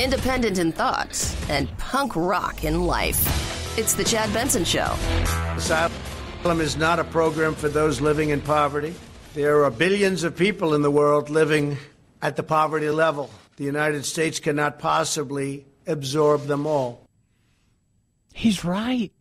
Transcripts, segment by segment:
independent in thought, and punk rock in life. It's the Chad Benson Show. Asylum is not a program for those living in poverty. There are billions of people in the world living at the poverty level. The United States cannot possibly absorb them all. He's right.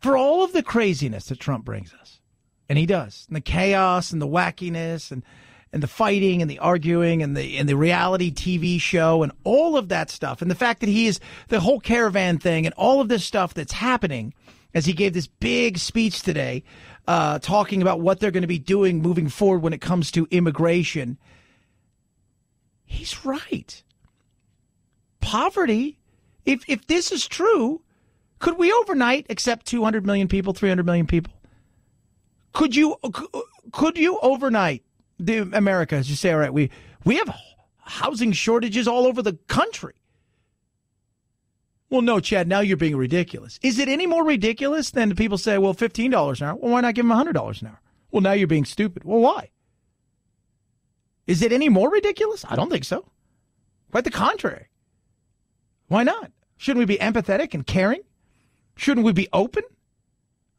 For all of the craziness that Trump brings us, and he does, and the chaos and the wackiness and the fighting and the arguing and the reality TV show and all of that stuff, and the fact that he is the whole caravan thing and all of this stuff that's happening, as he gave this big speech today talking about what they're going to be doing moving forward when it comes to immigration. He's right. Poverty, if this is true, could we overnight accept 200 million people, 300 million people? Could you overnight, America, as you say, all right, we have housing shortages all over the country. Well, no, Chad, now you're being ridiculous. Is it any more ridiculous than people say, well, $15 an hour? Well, why not give them $100 an hour? Well, now you're being stupid. Well, why? Is it any more ridiculous? I don't think so. Quite the contrary. Why not? Shouldn't we be empathetic and caring? Shouldn't we be open?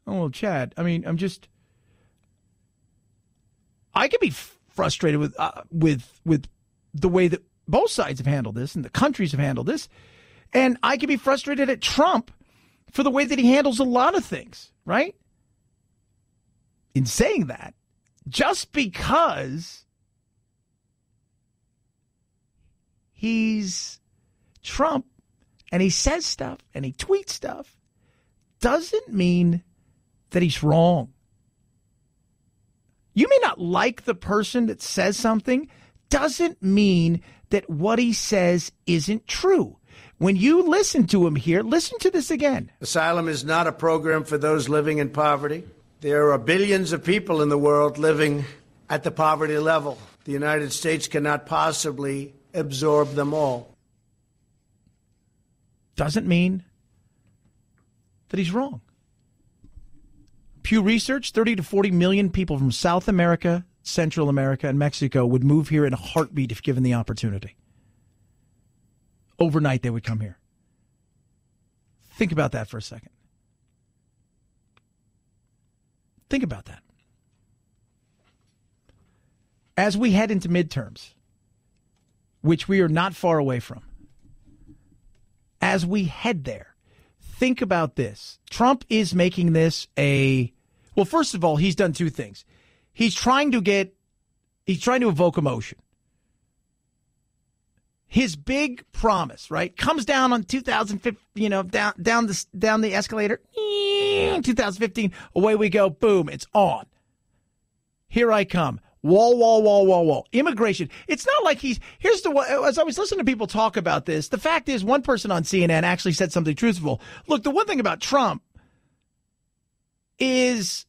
Oh, well, Chad, I mean, I could be frustrated with the way that both sides have handled this and the countries have handled this. And I could be frustrated at Trump for the way that he handles a lot of things, right? In saying that, just because he's Trump and he says stuff and he tweets stuff doesn't mean that he's wrong. You may not like the person that says something, doesn't mean that what he says isn't true. When you listen to him here, listen to this again. Asylum is not a program for those living in poverty. There are billions of people in the world living at the poverty level. The United States cannot possibly absorb them all. Doesn't mean that he's wrong. Pew Research, 30 to 40 million people from South America, Central America, and Mexico would move here in a heartbeat if given the opportunity. Overnight, they would come here. Think about that for a second. Think about that. As we head into midterms, which we are not far away from, as we head there, think about this. Trump is making this well, first of all, he's done two things. He's trying to evoke emotion. His big promise, right, comes down on 2015, down the escalator. 2015, away we go. Boom, it's on. Here I come. Wall, wall, wall, wall, wall. Immigration. It's not like as I was listening to people talk about this, the fact is one person on CNN actually said something truthful. Look, the one thing about Trump is,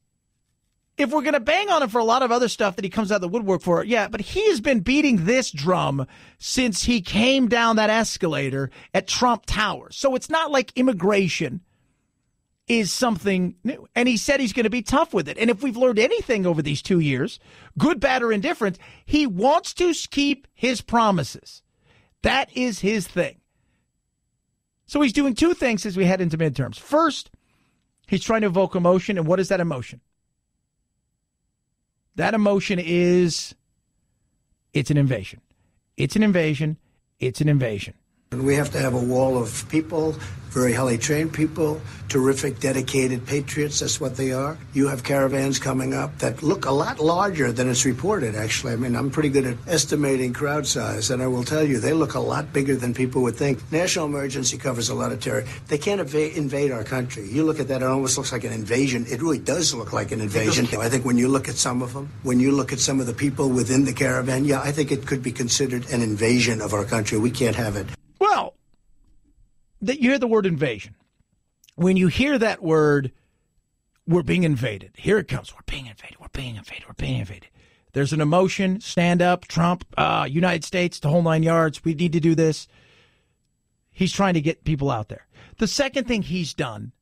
if we're going to bang on him for a lot of other stuff that he comes out of the woodwork for, yeah, but he has been beating this drum since he came down that escalator at Trump Tower. So it's not like immigration is something new. And he said he's going to be tough with it. And if we've learned anything over these 2 years, good, bad, or indifferent, he wants to keep his promises. That is his thing. So he's doing two things as we head into midterms. First, he's trying to evoke emotion. And what is that emotion? That emotion is, it's an invasion. It's an invasion. It's an invasion. And we have to have a wall of people, very highly trained people, terrific, dedicated patriots. That's what they are. You have caravans coming up that look a lot larger than it's reported, actually. I mean, I'm pretty good at estimating crowd size, and I will tell you, they look a lot bigger than people would think. National emergency covers a lot of territory. They can't invade our country. You look at that, it almost looks like an invasion. It really does look like an invasion. I think when you look at some of them, when you look at some of the people within the caravan, yeah, I think it could be considered an invasion of our country. We can't have it. Well, you hear the word invasion. When you hear that word, we're being invaded. Here it comes. We're being invaded. We're being invaded. We're being invaded. There's an emotion. Stand up. Trump. United States. The whole 9 yards. We need to do this. He's trying to get people out there. The second thing he's done,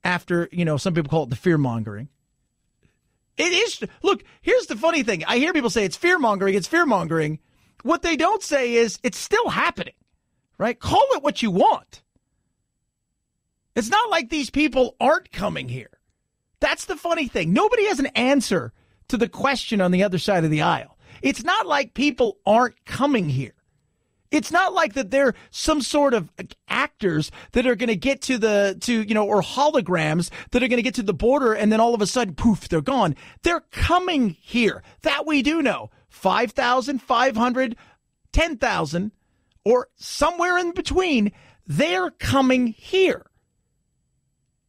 after, some people call it the fear mongering, It is. Look, here's the funny thing. I hear people say it's fear-mongering. It's fear-mongering. What they don't say is it's still happening, right? Call it what you want. It's not like these people aren't coming here. That's the funny thing. Nobody has an answer to the question on the other side of the aisle. It's not like people aren't coming here. It's not like that they're some sort of actors that are going to get or holograms that are going to get to the border and then all of a sudden, poof, they're gone. They're coming here. That we do know. 5,000, 500, 10,000, or somewhere in between, they're coming here.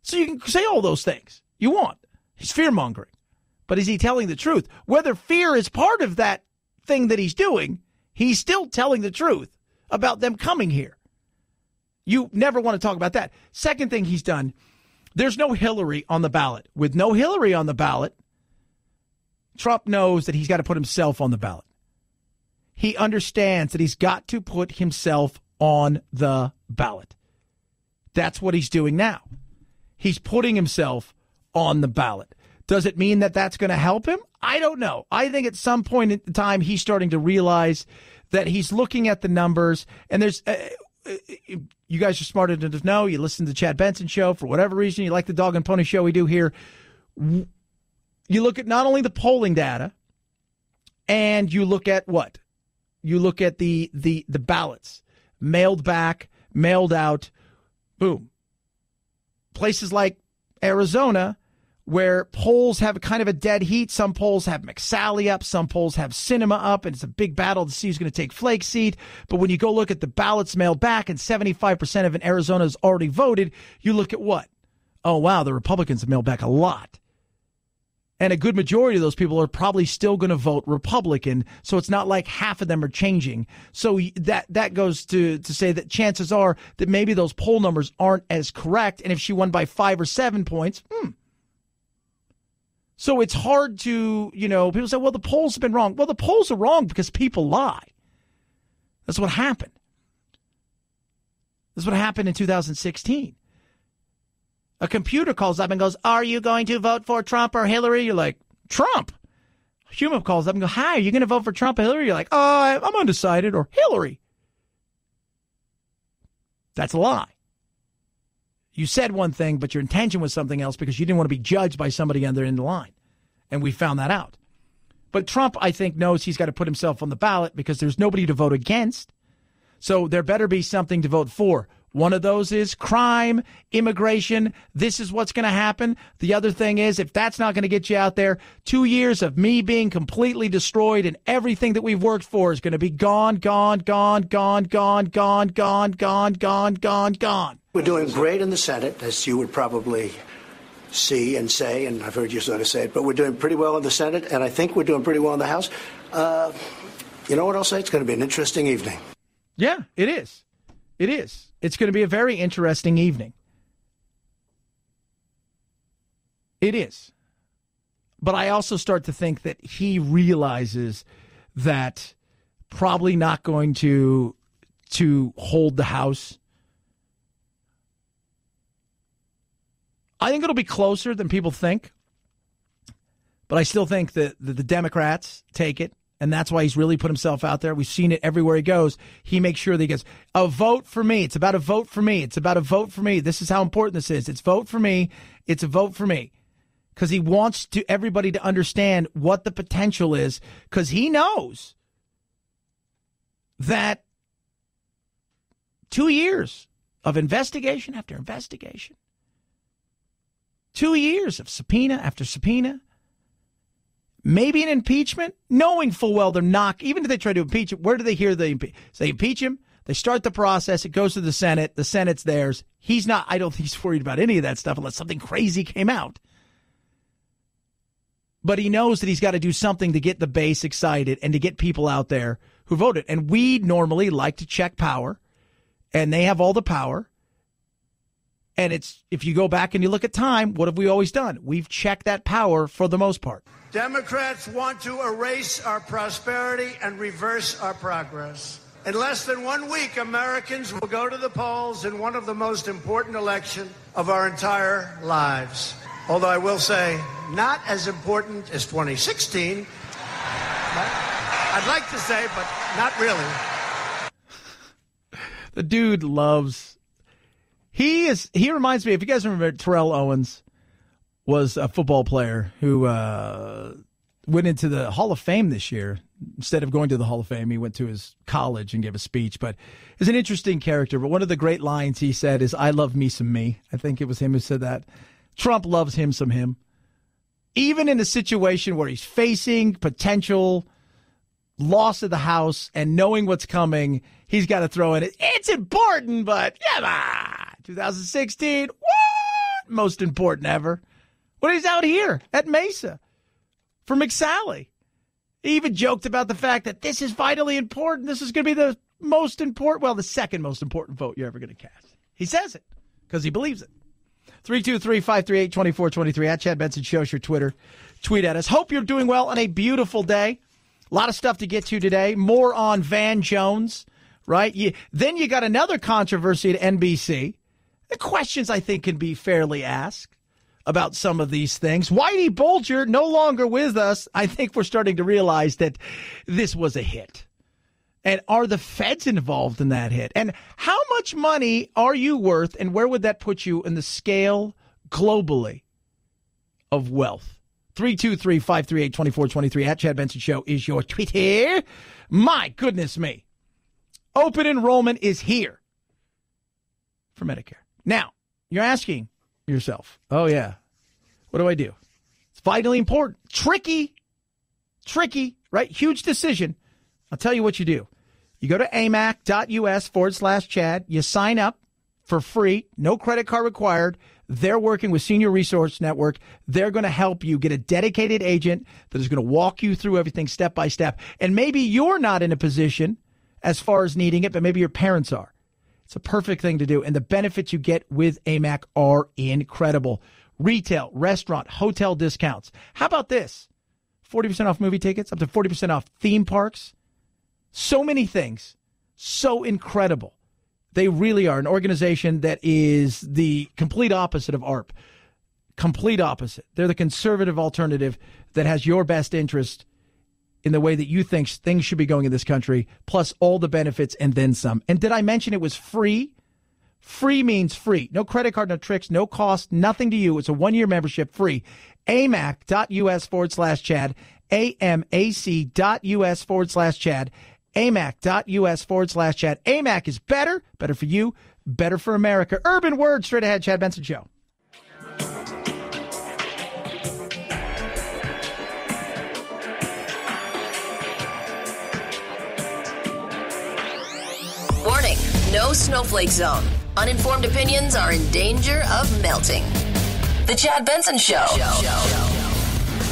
So you can say all those things you want. He's fear-mongering. But is he telling the truth? Whether fear is part of that thing that he's doing, he's still telling the truth about them coming here. You never want to talk about that. Second thing he's done, there's no Hillary on the ballot. With no Hillary on the ballot, Trump knows that he's got to put himself on the ballot. He understands that he's got to put himself on the ballot. That's what he's doing now. He's putting himself on the ballot. Does it mean that that's going to help him? I don't know. I think at some point in time, he's starting to realize that he's looking at the numbers, and there's you guys are smart enough to know. You listen to the Chad Benson Show for whatever reason. You like the Dog and Pony Show we do here. You look at not only the polling data, and you look at what? You look at the ballots, mailed back, mailed out, boom. Places like Arizona, where polls have kind of a dead heat. Some polls have McSally up. Some polls have Sinema up. And it's a big battle to see who's going to take Flake's seat. But when you go look at the ballots mailed back and 75% of Arizona has already voted, you look at what? Oh, wow, the Republicans have mailed back a lot. And a good majority of those people are probably still going to vote Republican. So it's not like half of them are changing. So that goes to say that chances are that maybe those poll numbers aren't as correct. And if she won by 5 or 7 points, So it's hard to, people say, well, the polls have been wrong. Well, the polls are wrong because people lie. That's what happened. That's what happened in 2016. A computer calls up and goes, are you going to vote for Trump or Hillary? You're like, Trump. A human calls up and goes, hi, are you going to vote for Trump or Hillary? You're like, oh, I'm undecided, or Hillary. That's a lie. You said one thing, but your intention was something else because you didn't want to be judged by somebody on the end of the line. And we found that out. But Trump, I think, knows he's got to put himself on the ballot because there's nobody to vote against. So there better be something to vote for. One of those is crime, immigration. This is what's going to happen. The other thing is, if that's not going to get you out there, 2 years of me being completely destroyed and everything that we've worked for is going to be gone, gone, gone, gone, gone, gone, gone, gone, gone, gone, gone. We're doing great in the Senate, as you would probably see and say, and I've heard you sort of say it, but we're doing pretty well in the Senate, and I think we're doing pretty well in the House. You know what I'll say? It's going to be an interesting evening. Yeah, it is. It is. It's going to be a very interesting evening. It is. But I also start to think that he realizes that probably not going to hold the House. I think it'll be closer than people think. But I still think that the Democrats take it. And that's why he's really put himself out there. We've seen it everywhere he goes. He makes sure that he gets a vote for me. It's about a vote for me. It's about a vote for me. This is how important this is. It's vote for me. It's a vote for me. Because he wants everybody to understand what the potential is. Because he knows that 2 years of investigation after investigation, 2 years of subpoena after subpoena, maybe an impeachment, knowing full well they're not. Even if they try to impeach him, where do they hear they impeach him? They start the process. It goes to the Senate. The Senate's theirs. He's not. I don't think he's worried about any of that stuff unless something crazy came out. But he knows that he's got to do something to get the base excited and to get people out there who voted. And we normally like to check power, and they have all the power. And it's, if you go back and you look at time, what have we always done? We've checked that power for the most part. Democrats want to erase our prosperity and reverse our progress. In less than 1 week, Americans will go to the polls in one of the most important elections of our entire lives. Although I will say, not as important as 2016. I'd like to say, but not really. The dude loves. He reminds me, if you guys remember, Terrell Owens was a football player who went into the Hall of Fame this year. Instead of going to the Hall of Fame, he went to his college and gave a speech. But he's an interesting character. But one of the great lines he said is, "I love me some me." I think it was him who said that. Trump loves him some him. Even in a situation where he's facing potential loss of the House and knowing what's coming, he's got to throw in it. It's important, but come on. 2016, what? Most important ever. When he's out here at Mesa for McSally. He even joked about the fact that this is vitally important. This is going to be the most important, well, the second most important vote you're ever going to cast. He says it because he believes it. 323-538-2423 at Chad Benson Show, your Twitter. Tweet at us. Hope you're doing well on a beautiful day. A lot of stuff to get to today. More on Van Jones, right? Then you got another controversy at NBC. The questions I think can be fairly asked about some of these things. Whitey Bulger no longer with us. I think we're starting to realize that this was a hit. And are the feds involved in that hit? And how much money are you worth, and where would that put you in the scale globally of wealth? 323-538-2423 at Chad Benson Show is your tweet here. My goodness me. Open enrollment is here for Medicare. Now, you're asking yourself, oh, yeah, what do I do? It's vitally important. Tricky, right? Huge decision. I'll tell you what you do. You go to amac.us/Chad. You sign up for free. No credit card required. They're working with Senior Resource Network. They're going to help you get a dedicated agent that is going to walk you through everything step by step. And maybe you're not in a position as far as needing it, but maybe your parents are. It's a perfect thing to do. And the benefits you get with AMAC are incredible. Retail, restaurant, hotel discounts. How about this? 40% off movie tickets, up to 40% off theme parks. So many things. So incredible. They really are an organization that is the complete opposite of ARP. Complete opposite. They're the conservative alternative that has your best interest in the way that you think things should be going in this country, plus all the benefits and then some. And did I mention it was free? Free means free. No credit card, no tricks, no cost, nothing to you. It's a one-year membership, free. amac.us/Chad, amac.us/Chad, amac.us/Chad. AMAC is better for you, better for America. Urban Word, straight ahead, Chad Benson Show. Warning, no snowflake zone. Uninformed opinions are in danger of melting. The Chad Benson Show.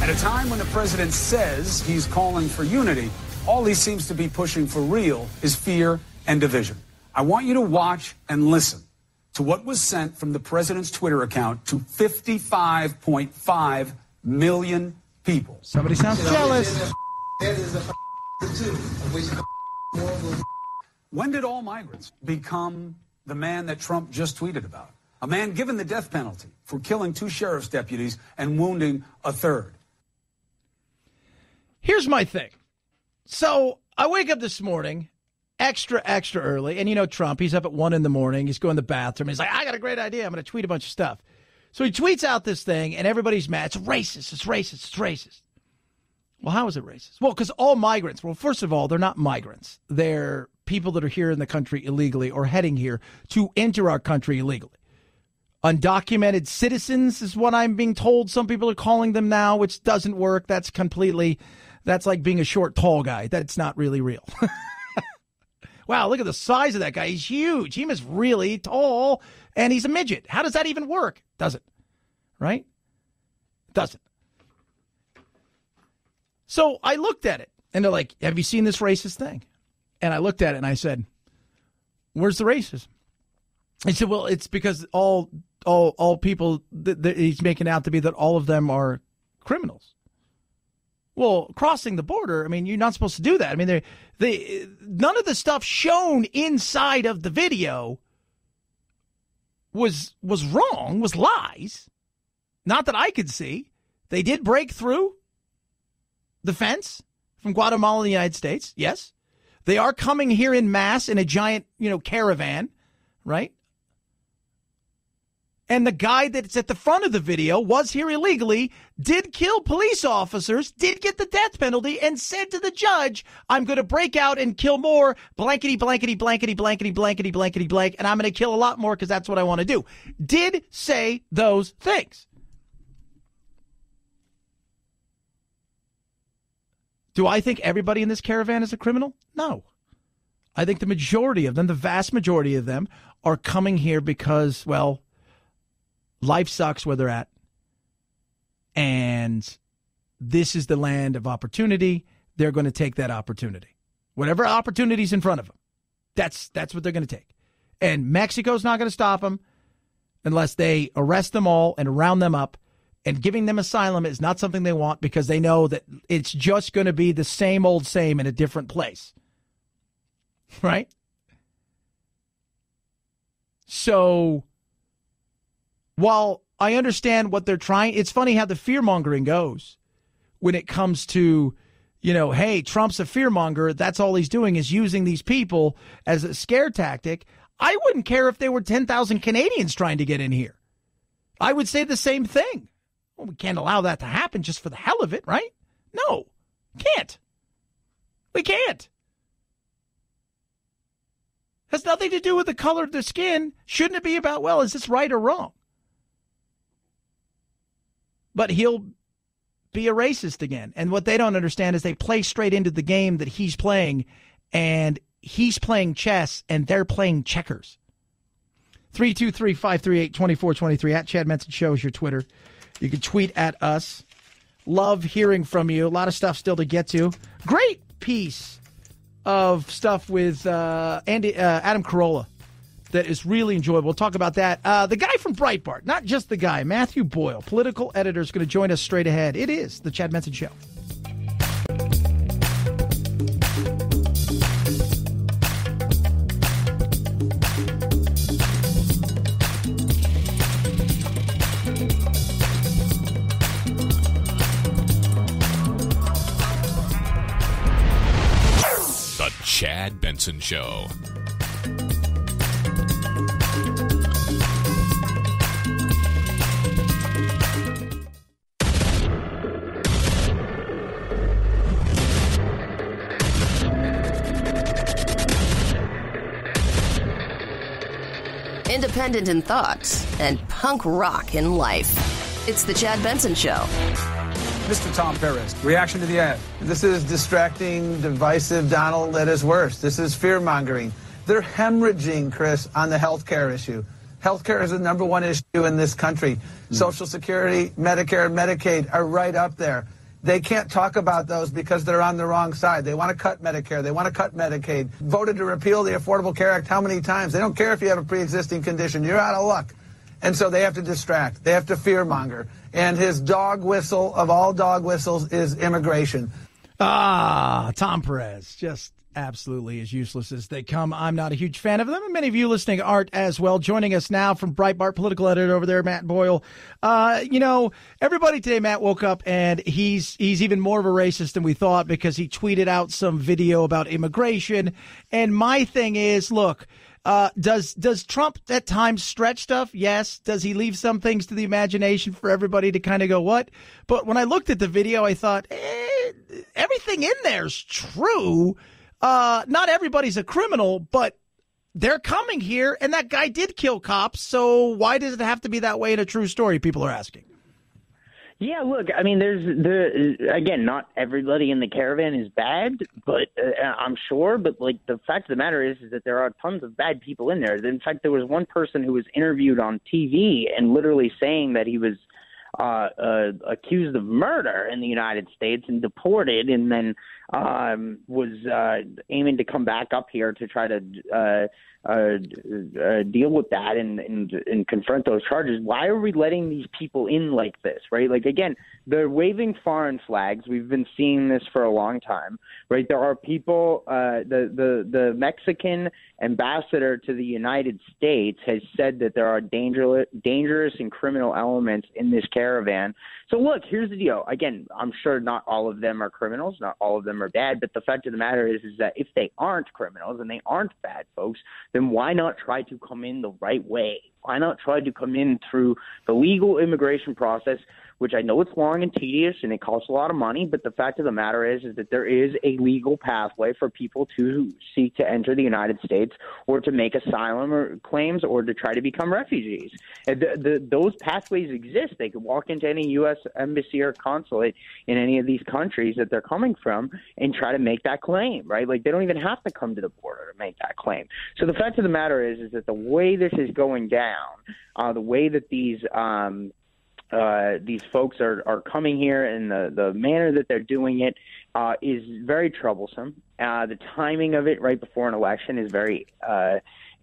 At a time when the president says he's calling for unity, all he seems to be pushing for real is fear and division. I want you to watch and listen to what was sent from the president's Twitter account to 55.5 million people. Somebody sounds jealous. When did all migrants become the man that Trump just tweeted about? A man given the death penalty for killing 2 sheriff's deputies and wounding a 3rd. Here's my thing. So I wake up this morning extra early, and you know Trump, he's up at 1 a.m. He's going to the bathroom. He's like, I got a great idea. I'm going to tweet a bunch of stuff. So he tweets out this thing, and everybody's mad. It's racist. It's racist. It's racist. Well, how is it racist? Well, because all migrants, well, first of all, they're not migrants. They're people that are here in the country illegally or heading here to enter our country illegally. Undocumented citizens is what I'm being told some people are calling them now, which doesn't work. That's like being a short, tall guy. That's not really real. Wow, look at the size of that guy. He's huge. He must really tall, and he's a midget. How does that even work? Doesn't. Right? Doesn't. So I looked at it, and they're like, have you seen this racist thing? And I looked at it, and I said, where's the racism? He said, well, it's because all people that he's making out to be that all of them are criminals. Well, crossing the border, I mean, you're not supposed to do that. I mean, none of the stuff shown inside of the video was wrong, was lies. Not that I could see. They did break through the fence from Guatemala to the United States. Yes. They are coming here in mass in a giant, caravan, right? And the guy that's at the front of the video was here illegally, did kill police officers, did get the death penalty, and said to the judge, I'm going to break out and kill more, blankety, blankety, blankety, blankety, blankety, blankety, blank, and I'm going to kill a lot more because that's what I want to do. Did say those things. Do I think everybody in this caravan is a criminal? No. I think the majority of them, the vast majority of them, are coming here because, well, life sucks where they're at, and this is the land of opportunity. They're going to take that opportunity. Whatever opportunity's in front of them, that's what they're going to take. And Mexico's not going to stop them unless they arrest them all and round them up, and giving them asylum is not something they want because they know that it's just going to be the same old same in a different place. Right? So while I understand what they're trying, it's funny how the fear-mongering goes when it comes to, hey, Trump's a fear-monger. That's all he's doing is using these people as a scare tactic. I wouldn't care if there were 10,000 Canadians trying to get in here. I would say the same thing. Well, we can't allow that to happen just for the hell of it, right? No, can't. We can't. Has nothing to do with the color of the skin. Shouldn't it be about, well, is this right or wrong? But he'll be a racist again. And what they don't understand is they play straight into the game that he's playing, and he's playing chess, and they're playing checkers. 323-538-2423 at Chad Benson Show is your Twitter. You can tweet at us. Love hearing from you. A lot of stuff still to get to. Great piece of stuff with Adam Carolla that is really enjoyable. We'll talk about that. The guy from Breitbart, not just the guy, Matthew Boyle, political editor, is going to join us straight ahead. It is the Chad Benson Show. The Chad Benson Show. Independent in thoughts and punk rock in life. It's the Chad Benson Show. Mr. Tom Perez, reaction to the ad. This is distracting, divisive Donald at his worst. This is fear-mongering. They're hemorrhaging, Chris, on the health care issue. Health care is the number one issue in this country. Social Security, Medicare, and Medicaid are right up there. They can't talk about those because they're on the wrong side. They want to cut Medicare. They want to cut Medicaid. Voted to repeal the Affordable Care Act how many times? They don't care if you have a pre-existing condition. You're out of luck. And so they have to distract. They have to fearmonger. And his dog whistle of all dog whistles is immigration. Tom Perez, just absolutely as useless as they come. I'm not a huge fan of them, and many of you listening aren't as well. Joining us now from Breitbart, political editor over there, Matt Boyle. Everybody today, Matt, woke up and he's even more of a racist than we thought because he tweeted out some video about immigration. And my thing is, look, does Trump at times stretch stuff? Yes. Does he leave some things to the imagination for everybody to kind of go, what? But when I looked at the video, I thought, everything in there's true. Not everybody's a criminal, but they're coming here, and that guy did kill cops, so why does it have to be that way in a true story, people are asking? Yeah, look, I mean, again, not everybody in the caravan is bad, but I'm sure, but like the fact of the matter is that there are tons of bad people in there. In fact, there was one person who was interviewed on TV and literally saying that he was accused of murder in the United States and deported, and then was aiming to come back up here to try to deal with that and confront those charges. Why are we letting these people in like this, right? Like, again, they're waving foreign flags. We've been seeing this for a long time, right? There are people, the Mexican ambassador to the United States has said that there are dangerous and criminal elements in this caravan. So look, here's the deal. Again, I'm sure not all of them are criminals, not all of them are bad, but the fact of the matter is that if they aren't criminals and they aren't bad folks, then why not try to come in the right way? Why not try to come in through the legal immigration process, which I know it's long and tedious and it costs a lot of money, but the fact of the matter is that there is a legal pathway for people to seek to enter the United States or to make asylum or claims or to try to become refugees. And those pathways exist. They could walk into any U.S. embassy or consulate in any of these countries that they're coming from and try to make that claim, right? Like, they don't even have to come to the border to make that claim. So the fact of the matter is that the way this is going down, the way that these folks are coming here and the manner that they're doing it is very troublesome. The timing of it right before an election is very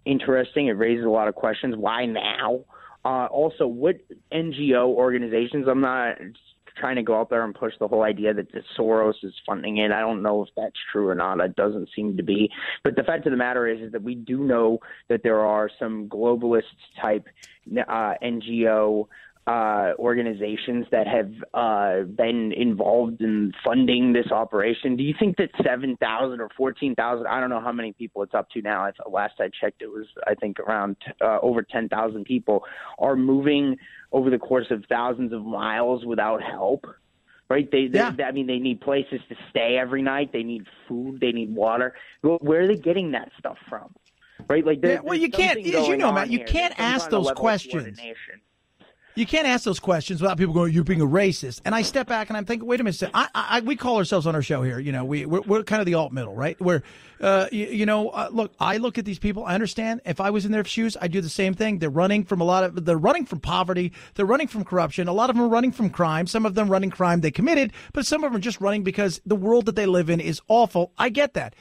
interesting. It raises a lot of questions. Why now? Also, what NGO organizations? I'm not trying to go out there and push the whole idea that Soros is funding it. I don't know if that's true or not. It doesn't seem to be. But the fact of the matter is that we do know that there are some globalist type NGO organizations that have been involved in funding this operation. Do you think that 7,000 or 14,000, I don't know how many people it's up to now. Last I checked, it was, I think, around over 10,000 people are moving over the course of thousands of miles without help, right? I mean, they need places to stay every night. They need food. They need water. Where are they getting that stuff from, right? Like, well, you can't, as you know, Matt, you can't ask those questions. You can't ask those questions without people going, "You're being a racist." And I step back and I'm thinking, wait a minute, we call ourselves on our show here, you know, we're kind of the alt middle, right? Look, I look at these people. I understand if I was in their shoes, I'd do the same thing. They're running from they're running from poverty. They're running from corruption. A lot of them are running from crime. Some of them running crime they committed, but some of them are just running because the world that they live in is awful. I get that.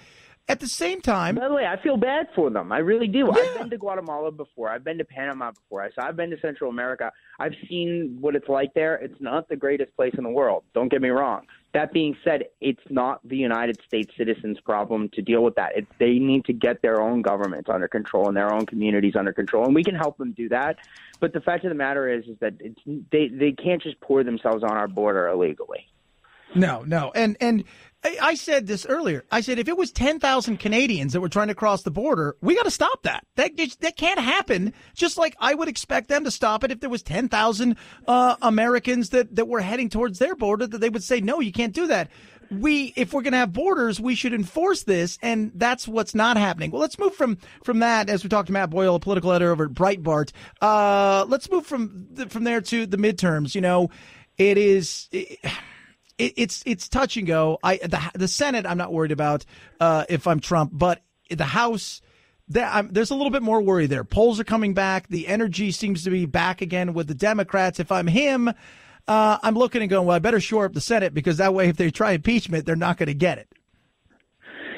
At the same time, by the way, I feel bad for them. I really do. Yeah. I've been to Guatemala before. I've been to Panama before. I've been to Central America. I've seen what it's like there. It's not the greatest place in the world. Don't get me wrong. That being said, it's not the United States citizens' problem to deal with that. They need to get their own government under control and their own communities under control, and we can help them do that. But the fact of the matter is that they can't just pour themselves on our border illegally. No. And I said this earlier. I said, if it was 10,000 Canadians that were trying to cross the border, we got to stop that. That can't happen. Just like I would expect them to stop it if there was 10,000 Americans that were heading towards their border, that they would say, no, you can't do that. If we're going to have borders, we should enforce this, and that's what's not happening. Well, let's move from that, as we talked to Matt Boyle, a political editor over at Breitbart. Let's move from there to the midterms. You know, It's touch and go. The Senate, I'm not worried about if I'm Trump, but the House, there's a little bit more worry there. Polls are coming back. The energy seems to be back again with the Democrats. If I'm him, I'm looking and going, well, I better shore up the Senate, because that way, if they try impeachment, they're not going to get it.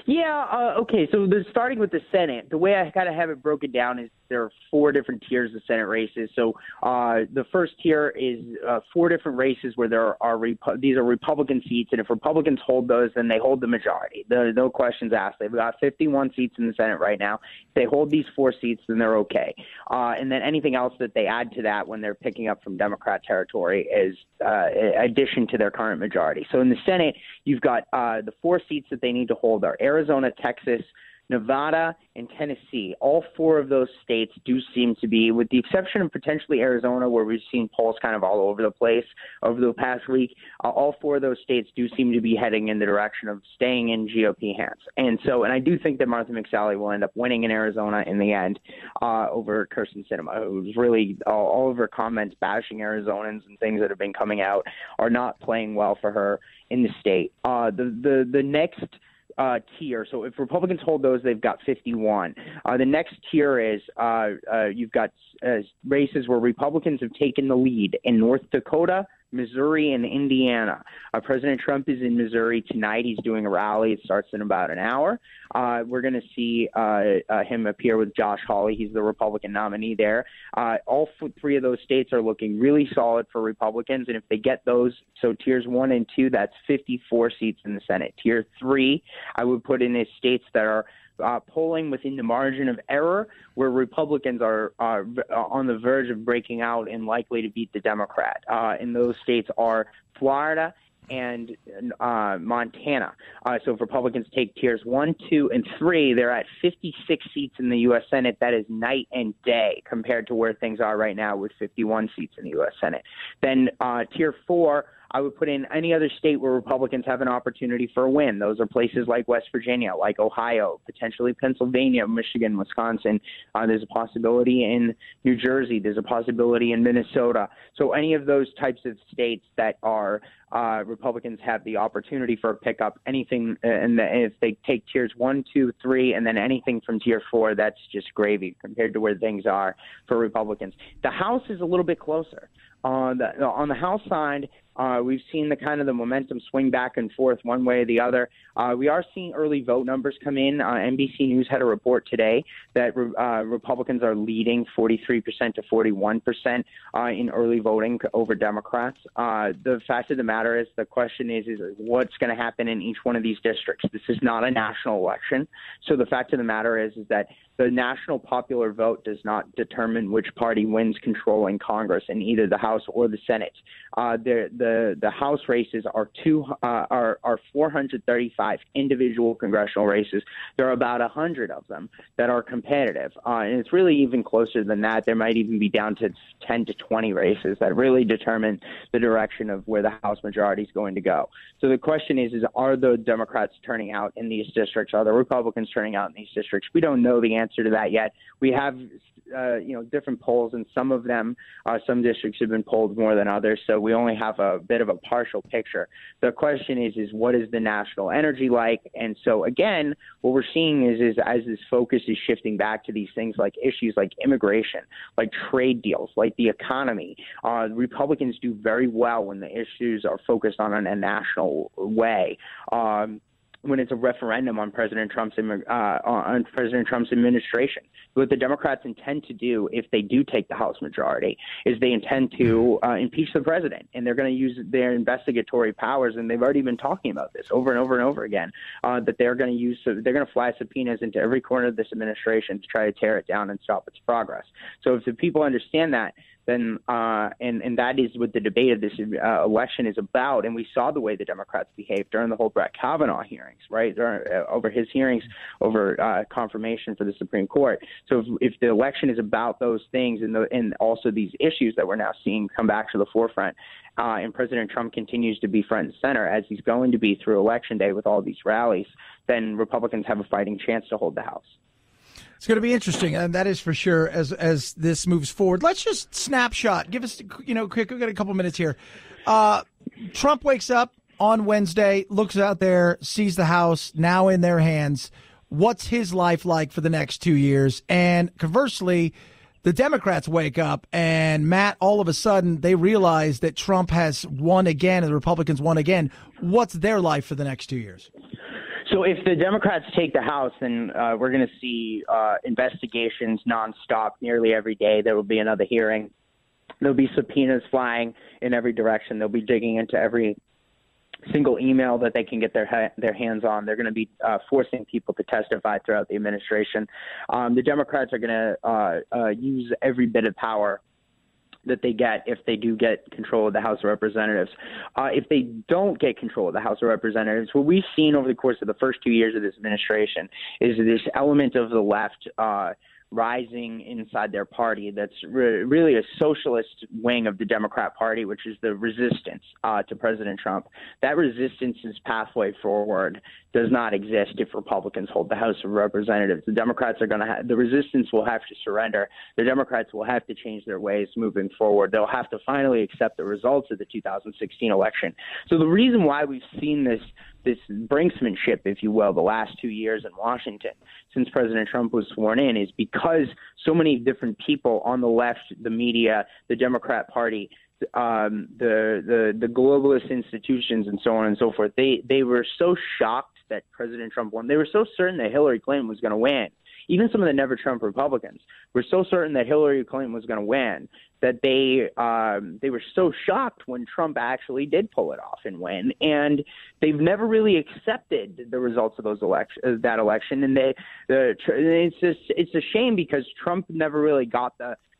Yeah, okay, so starting with the Senate, the way I kind of have it broken down is there are 4 different tiers of Senate races. So the first tier is 4 different races where these are Republican seats, and if Republicans hold those, then they hold the majority. No questions asked. They've got 51 seats in the Senate right now. If they hold these 4 seats, then they're okay. And then anything else that they add to that when they're picking up from Democrat territory is addition to their current majority. So in the Senate, you've got the 4 seats that they need to hold are Arizona, Texas, Nevada, and Tennessee. All 4 of those states do seem to be, with the exception of potentially Arizona, where we've seen polls kind of all over the place over the past week, all 4 of those states do seem to be heading in the direction of staying in GOP hands. And I do think that Martha McSally will end up winning in Arizona in the end over Kirsten Sinema, who's really all of her comments bashing Arizonans and things that have been coming out are not playing well for her in the state. The next tier. So if Republicans hold those, they've got 51. The next tier is you've got races where Republicans have taken the lead in North Dakota, Missouri and Indiana. President Trump is in Missouri tonight. He's doing a rally. It starts in about an hour. We're going to see him appear with Josh Hawley. He's the Republican nominee there. All three of those states are looking really solid for Republicans, and if they get those, so tiers 1 and 2, that's 54 seats in the Senate. Tier 3, I would put in as states that are polling within the margin of error, where Republicans are on the verge of breaking out and likely to beat the Democrat. And those states are Florida and Montana. So if Republicans take tiers 1, 2, and 3, they're at 56 seats in the U.S. Senate. That is night and day compared to where things are right now with 51 seats in the U.S. Senate. Then tier 4, I would put in any other state where Republicans have an opportunity for a win. Those are places like West Virginia, like Ohio, potentially Pennsylvania, Michigan, Wisconsin. There's a possibility in New Jersey. There's a possibility in Minnesota. So any of those types of states that are Republicans have the opportunity for a pickup, anything, and if they take tiers 1, 2, 3, and then anything from tier 4, that's just gravy compared to where things are for Republicans. The House is a little bit closer. On the House side, we've seen the momentum swing back and forth one way or the other. We are seeing early vote numbers come in. NBC News had a report today that Republicans are leading 43% to 41% in early voting over Democrats. The fact of the matter is, the question is what's going to happen in each one of these districts. This is not a national election. So the fact of the matter is that the national popular vote does not determine which party wins control in Congress in either the House or the Senate. The House races are 435 individual congressional races. There are about 100 of them that are competitive, and it's really even closer than that. There might even be down to 10 to 20 races that really determine the direction of where the House majority is going to go. So the question is are the Democrats turning out in these districts? Are the Republicans turning out in these districts? We don't know the answer to that yet. We have different polls, and some of them, some districts have been polled more than others, so we only have a bit of a partial picture. The question is what is the national energy like? And so again, what we're seeing is as this focus is shifting back to these things like issues like immigration, like trade deals, like the economy, Republicans do very well when the issues are focused on a national way. When it's a referendum on President Trump's administration. What the Democrats intend to do if they do take the House majority is they intend to impeach the president, and they're going to use their investigatory powers, and they've already been talking about this over and over and over again, that they're going to fly subpoenas into every corner of this administration to try to tear it down and stop its progress. So if the people understand that, then and that is what the debate of this election is about. And we saw the way the Democrats behaved during the whole Brett Kavanaugh hearings, right? Over his hearings over confirmation for the Supreme Court. So if the election is about those things and also these issues that we're now seeing come back to the forefront, and President Trump continues to be front and center as he's going to be through Election Day with all these rallies, then Republicans have a fighting chance to hold the House. It's going to be interesting, and that is for sure as this moves forward. Let's just snapshot. Give us, quick. We've got a couple minutes here. Trump wakes up on Wednesday, looks out there, sees the House now in their hands. What's his life like for the next 2 years? And conversely, the Democrats wake up, and Matt, all of a sudden, they realize that Trump has won again and the Republicans won again. What's their life for the next 2 years? So if the Democrats take the House, then we're going to see investigations nonstop nearly every day. There will be another hearing. There'll be subpoenas flying in every direction. They'll be digging into every single email that they can get their hands on. They're going to be forcing people to testify throughout the administration. The Democrats are going to use every bit of power that they get if they do get control of the House of Representatives. If they don't get control of the House of Representatives, what we've seen over the course of the first 2 years of this administration is this element of the left rising inside their party that's really a socialist wing of the Democrat Party, which is the resistance to President Trump. That resistance's pathway forward does not exist if Republicans hold the House of Representatives. The Democrats are going to the resistance will have to surrender. The Democrats will have to change their ways moving forward. They'll have to finally accept the results of the 2016 election. So the reason why we've seen this brinksmanship, if you will, the last 2 years in Washington since President Trump was sworn in is because so many different people on the left, the media, the Democrat Party, the globalist institutions, and so on and so forth, they were so shocked that President Trump won. They were so certain that Hillary Clinton was going to win. Even some of the Never Trump Republicans were so certain that Hillary Clinton was going to win that they were so shocked when Trump actually did pull it off and win. And they've never really accepted the results of that election. And it's a shame because Trump never really got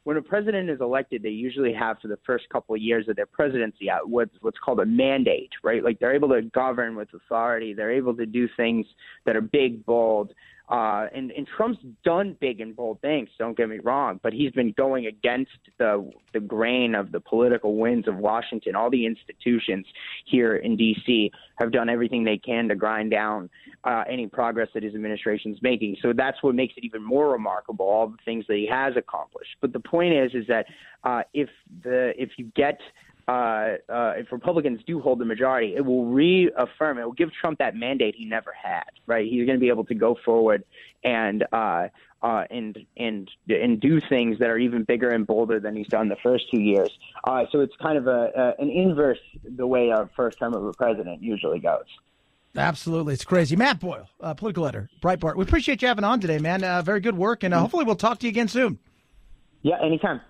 when a president is elected, they usually have for the first couple of years of their presidency what's called a mandate, right? Like they're able to govern with authority. They're able to do things that are big, bold. And Trump's done big and bold things, don't get me wrong, but he's been going against the grain of the political winds of Washington. All the institutions here in D.C. have done everything they can to grind down any progress that his administration's making. So that's what makes it even more remarkable, all the things that he has accomplished. But the point is that if Republicans do hold the majority, it will reaffirm, it will give Trump that mandate he never had, right? He's going to be able to go forward and do things that are even bigger and bolder than he's done the first 2 years. So it's kind of an inverse the way a first term of a president usually goes. Absolutely. It's crazy. Matt Boyle, political editor, Breitbart. We appreciate you having on today, man. Very good work, and hopefully we'll talk to you again soon. Yeah, anytime.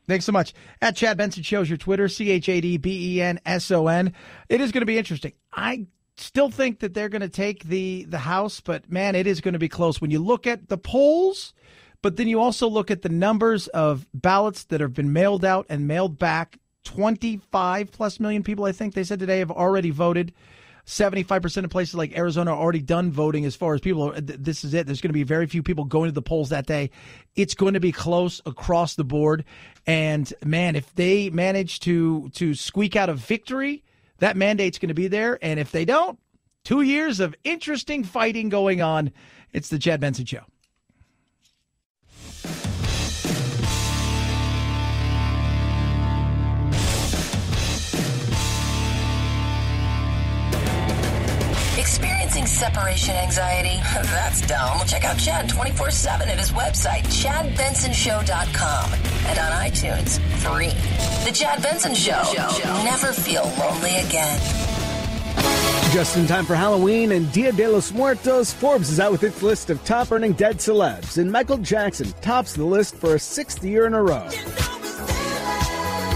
Thanks so much. At Chad Benson Shows your Twitter, ChadBenson. It is going to be interesting. I still think that they're going to take the House, but, man, it is going to be close. When you look at the polls, but then you also look at the numbers of ballots that have been mailed out and mailed back, 25-plus million people, I think they said today, have already voted. 75% of places like Arizona are already done voting as far as people. This is it. There's going to be very few people going to the polls that day. It's going to be close across the board. And, man, if they manage to squeak out a victory, that mandate's going to be there. And if they don't, 2 years of interesting fighting going on. It's the Chad Benson Show. Experiencing separation anxiety? That's dumb. Check out Chad 24/7 at his website, ChadBensonShow.com, and on iTunes, free. The Chad Benson Show. Never feel lonely again. Just in time for Halloween and Dia de los Muertos, Forbes is out with its list of top-earning dead celebs, and Michael Jackson tops the list for a 6th year in a row.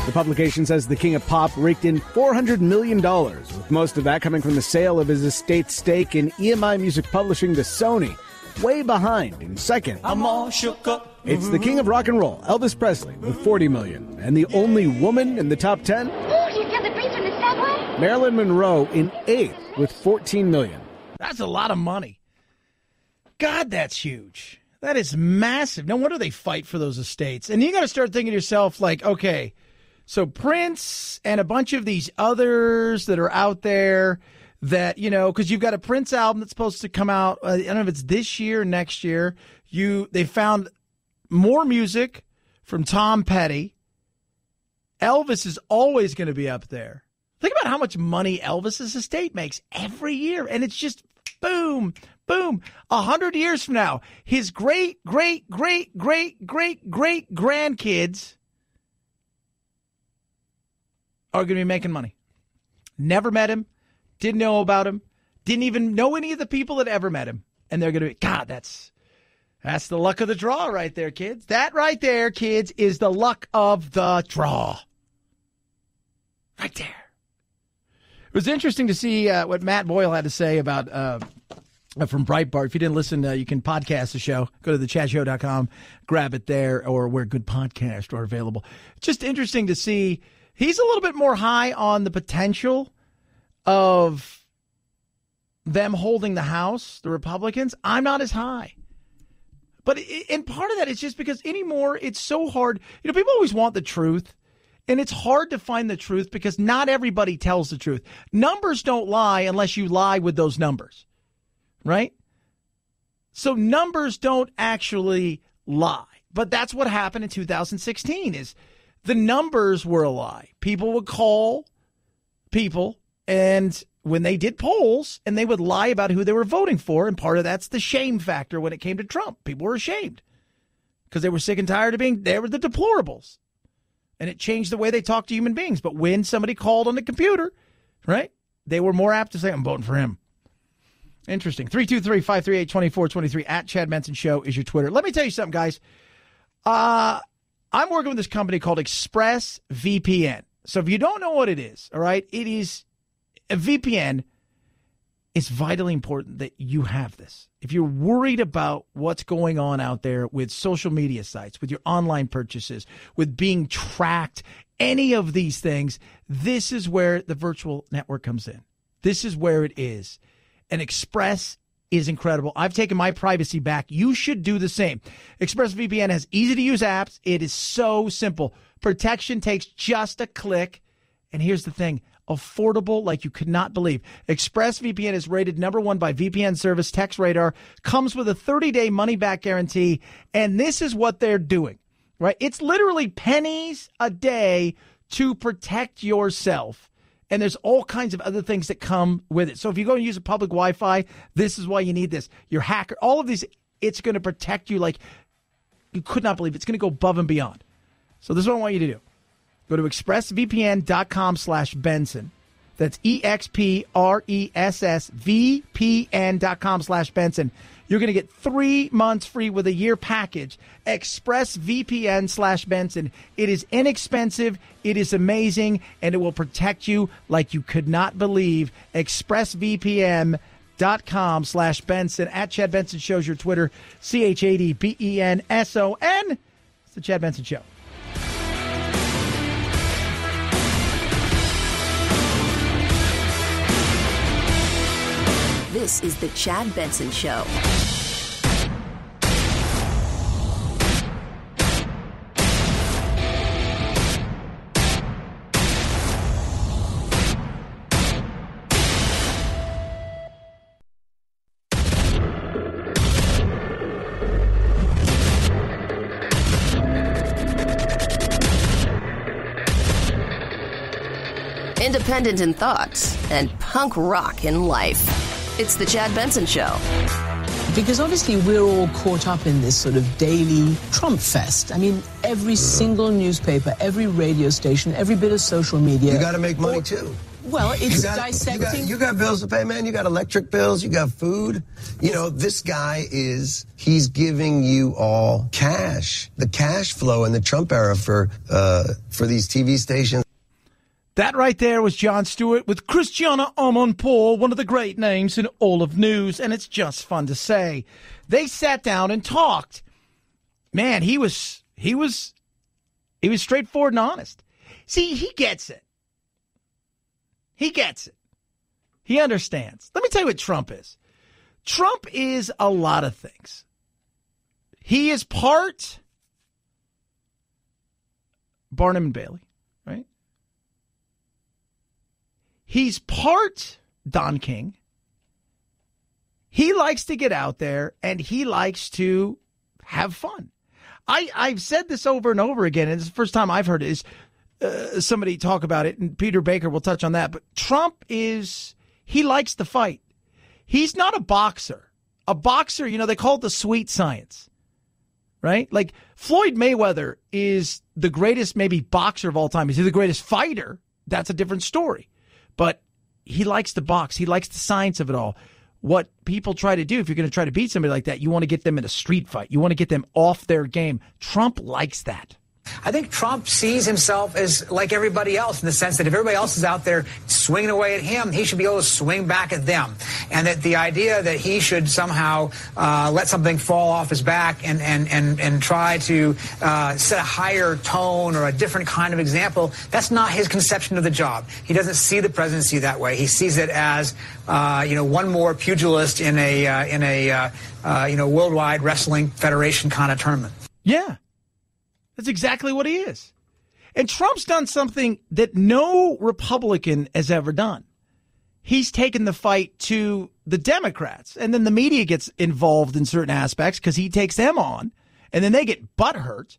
The publication says the King of Pop raked in $400 million, with most of that coming from the sale of his estate's stake in EMI Music Publishing to Sony. Way behind in second, I'm all shook up. It's the King of Rock and Roll, Elvis Presley, with $40 million. And the only woman in the top 10? Ooh, you feel the breeze from the subway? Marilyn Monroe in 8th with $14 million. That's a lot of money. God, that's huge. That is massive. No wonder they fight for those estates. And you got to start thinking to yourself, like, okay, so Prince and a bunch of these others that are out there that, you know, because you've got a Prince album that's supposed to come out, I don't know if it's this year or next year. They found more music from Tom Petty. Elvis is always going to be up there. Think about how much money Elvis's estate makes every year. And it's just boom, boom. 100 years from now, his great, great, great, great, great, great grandkids are going to be making money. Never met him, didn't know about him, didn't even know any of the people that ever met him. And they're going to be, God, that's the luck of the draw right there, kids. That right there, kids, is the luck of the draw. Right there. It was interesting to see what Matt Boyle had to say about from Breitbart. If you didn't listen, you can podcast the show. Go to thechadshow.com, grab it there, or where good podcasts are available. Just interesting to see. He's a little bit more high on the potential of them holding the House, the Republicans. I'm not as high. But and part of that is just because anymore it's so hard. You know, people always want the truth, and it's hard to find the truth because not everybody tells the truth. Numbers don't lie unless you lie with those numbers, right? So numbers don't actually lie. But that's what happened in 2016 is the numbers were a lie. People would call people and when they did polls, and they would lie about who they were voting for, and part of that's the shame factor when it came to Trump. People were ashamed because they were sick and tired of they were the deplorables. And it changed the way they talked to human beings. But when somebody called on the computer, right, they were more apt to say, I'm voting for him. Interesting. 323-538-2423 at Chad Benson Show is your Twitter. Let me tell you something, guys. I'm working with this company called ExpressVPN. So if you don't know what it is, all right, it is a VPN. It's vitally important that you have this. If you're worried about what's going on out there with social media sites, with your online purchases, with being tracked, any of these things, this is where the virtual network comes in. This is where it is. And Express is incredible. I've taken my privacy back. You should do the same. ExpressVPN has easy-to-use apps. It is so simple. Protection takes just a click. And here's the thing. Affordable like you could not believe. ExpressVPN is rated #1 by VPN service TextRadar, comes with a 30-day money-back guarantee, and this is what they're doing, right? It's literally pennies a day to protect yourself, and there's all kinds of other things that come with it. So if you go and use a public Wi-Fi, this is why you need this. Your hacker, all of these, it's going to protect you like you could not believe. It's going to go above and beyond. So this is what I want you to do. Go to expressvpn.com/Benson. That's EXPRESSVPN.com/Benson. You're going to get 3 months free with a year package. ExpressVPN/Benson. It is inexpensive. It is amazing. And it will protect you like you could not believe. ExpressVPN.com/Benson. At Chad Benson Show's your Twitter. ChadBenson. It's the Chad Benson Show. This is the Chad Benson Show. Independent in thoughts and punk rock in life. It's the Chad Benson Show. Because obviously we're all caught up in this sort of daily Trump fest. I mean, every single newspaper, every radio station, every bit of social media. You got to make money too. Well, it's dissecting. You got bills to pay, man. You got electric bills. You got food. You know, this guy he's giving you all cash. The cash flow in the Trump era for these TV stations. That right there was Jon Stewart with Christiana Amanpour, one of the great names in all of news, and it's just fun to say. They sat down and talked. Man, he was straightforward and honest. See, he gets it. He gets it. He understands. Let me tell you what Trump is. Trump is a lot of things. He is part Barnum and Bailey. He's part Don King. He likes to get out there, and he likes to have fun. I've said this over and over again, and it's the first time I've heard it, is somebody talk about it, and Peter Baker will touch on that. But Trump he likes to fight. He's not a boxer. A boxer, they call it the sweet science, right? Like Floyd Mayweather is the greatest maybe boxer of all time. Is he the greatest fighter? That's a different story. But he likes to box. He likes the science of it all. What people try to do, if you're going to try to beat somebody like that, you want to get them in a street fight. You want to get them off their game. Trump likes that. I think Trump sees himself as like everybody else in the sense that if everybody else is out there swinging away at him, he should be able to swing back at them. And that the idea that he should somehow let something fall off his back and try to set a higher tone or a different kind of example, that's not his conception of the job. He doesn't see the presidency that way. He sees it as, one more pugilist in a worldwide wrestling federation kind of tournament. Yeah. That's exactly what he is. And Trump's done something that no Republican has ever done. He's taken the fight to the Democrats, and then the media gets involved in certain aspects because he takes them on, and then they get butthurt.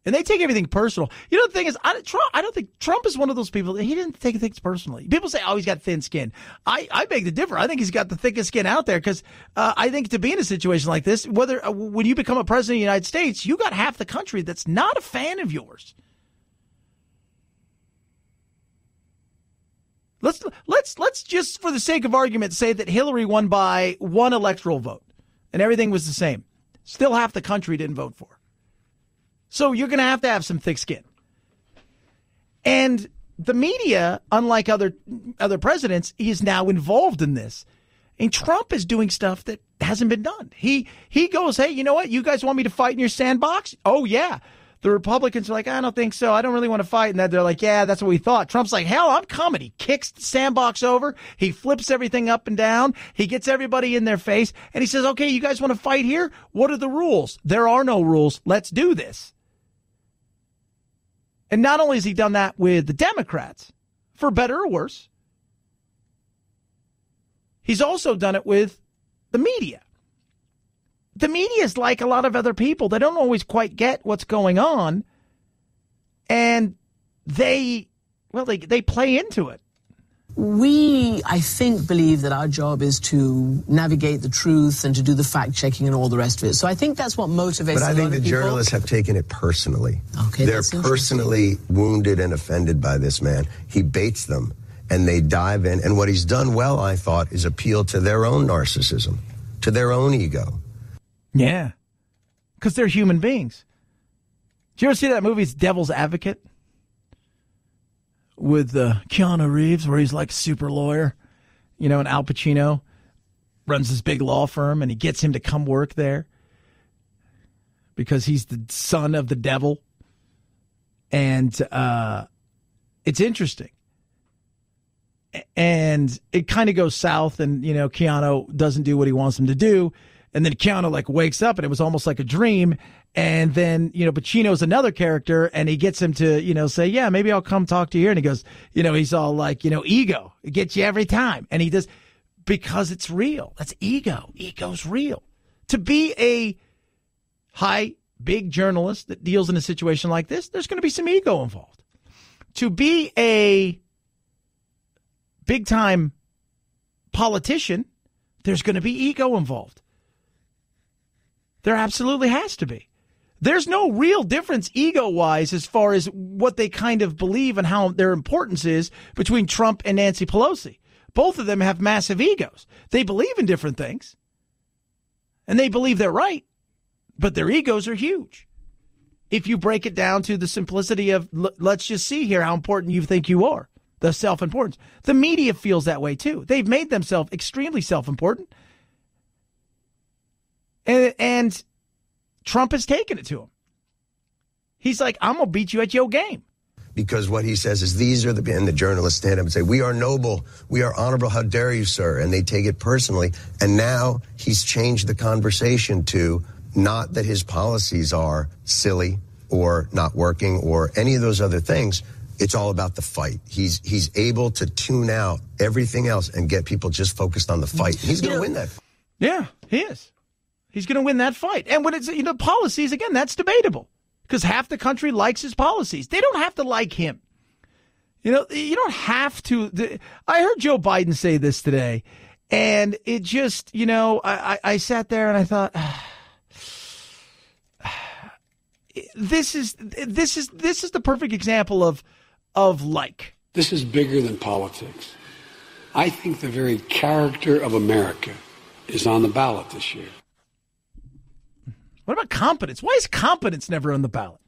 And they take everything personal. You know, the thing is, I don't think Trump is one of those people. He didn't take things personally. People say, oh, he's got thin skin. I beg to differ. I think he's got the thickest skin out there because I think to be in a situation like this, when you become a president of the United States, you got half the country that's not a fan of yours. Let's just, for the sake of argument, say that Hillary won by 1 electoral vote and everything was the same. Still half the country didn't vote for her. So you're going to have some thick skin. And the media, unlike other presidents, is now involved in this. And Trump is doing stuff that hasn't been done. He goes, hey, you know what? You guys want me to fight in your sandbox? Oh, yeah. The Republicans are like, I don't think so. I don't really want to fight. And then they're like, yeah, that's what we thought. Trump's like, hell, I'm coming. He kicks the sandbox over. He flips everything up and down. He gets everybody in their face. And he says, okay, you guys want to fight here? What are the rules? There are no rules. Let's do this. And not only has he done that with the Democrats, for better or worse, he's also done it with the media. The media is like a lot of other people. They don't always quite get what's going on. And they play into it. We, I think, believe that our job is to navigate the truth and to do the fact-checking and all the rest of it. So I think that's what motivates. But I think the journalists have taken it personally. Okay, they're personally wounded and offended by this man. He baits them, and they dive in. And what he's done well, I thought, is appeal to their own narcissism, to their own ego. Yeah, because they're human beings. Did you ever see that movie, It's Devil's Advocate? With Keanu Reeves, where he's like a super lawyer, and Al Pacino runs this big law firm, and he gets him to come work there because he's the son of the devil. And it's interesting. And it kind of goes south, and, Keanu doesn't do what he wants him to do. And then Keanu wakes up, and it was almost like a dream. And then, Pacino's another character, and he gets him to, say, yeah, maybe I'll come talk to you here. And he goes, he's all like, ego. It gets you every time. And he does, because it's real. That's ego. Ego's real. To be a big journalist that deals in a situation like this, there's going to be some ego involved. To be a big-time politician, there's going to be ego involved. There absolutely has to be. There's no real difference ego-wise as far as what they kind of believe and how their importance is between Trump and Nancy Pelosi. Both of them have massive egos. They believe in different things, and they believe they're right, but their egos are huge. If you break it down to the simplicity of, let's just see here how important you think you are, the self-importance. The media feels that way, too. They've made themselves extremely self-important. And Trump has taken it to him. He's like, I'm going to beat you at your game. Because what he says is and the journalists stand up and say, we are noble, we are honorable, how dare you, sir? And they take it personally. And now he's changed the conversation to not that his policies are silly or not working or any of those other things. It's all about the fight. He's able to tune out everything else and get people just focused on the fight. He's going to win that. Yeah, he is. He's going to win that fight. And when it's, policies, again, that's debatable because half the country likes his policies. They don't have to like him. You don't have to. I heard Joe Biden say this today, and it just, I sat there and I thought, this is the perfect example of like. This is bigger than politics. I think the very character of America is on the ballot this year. What about competence? Why is competence never on the ballot?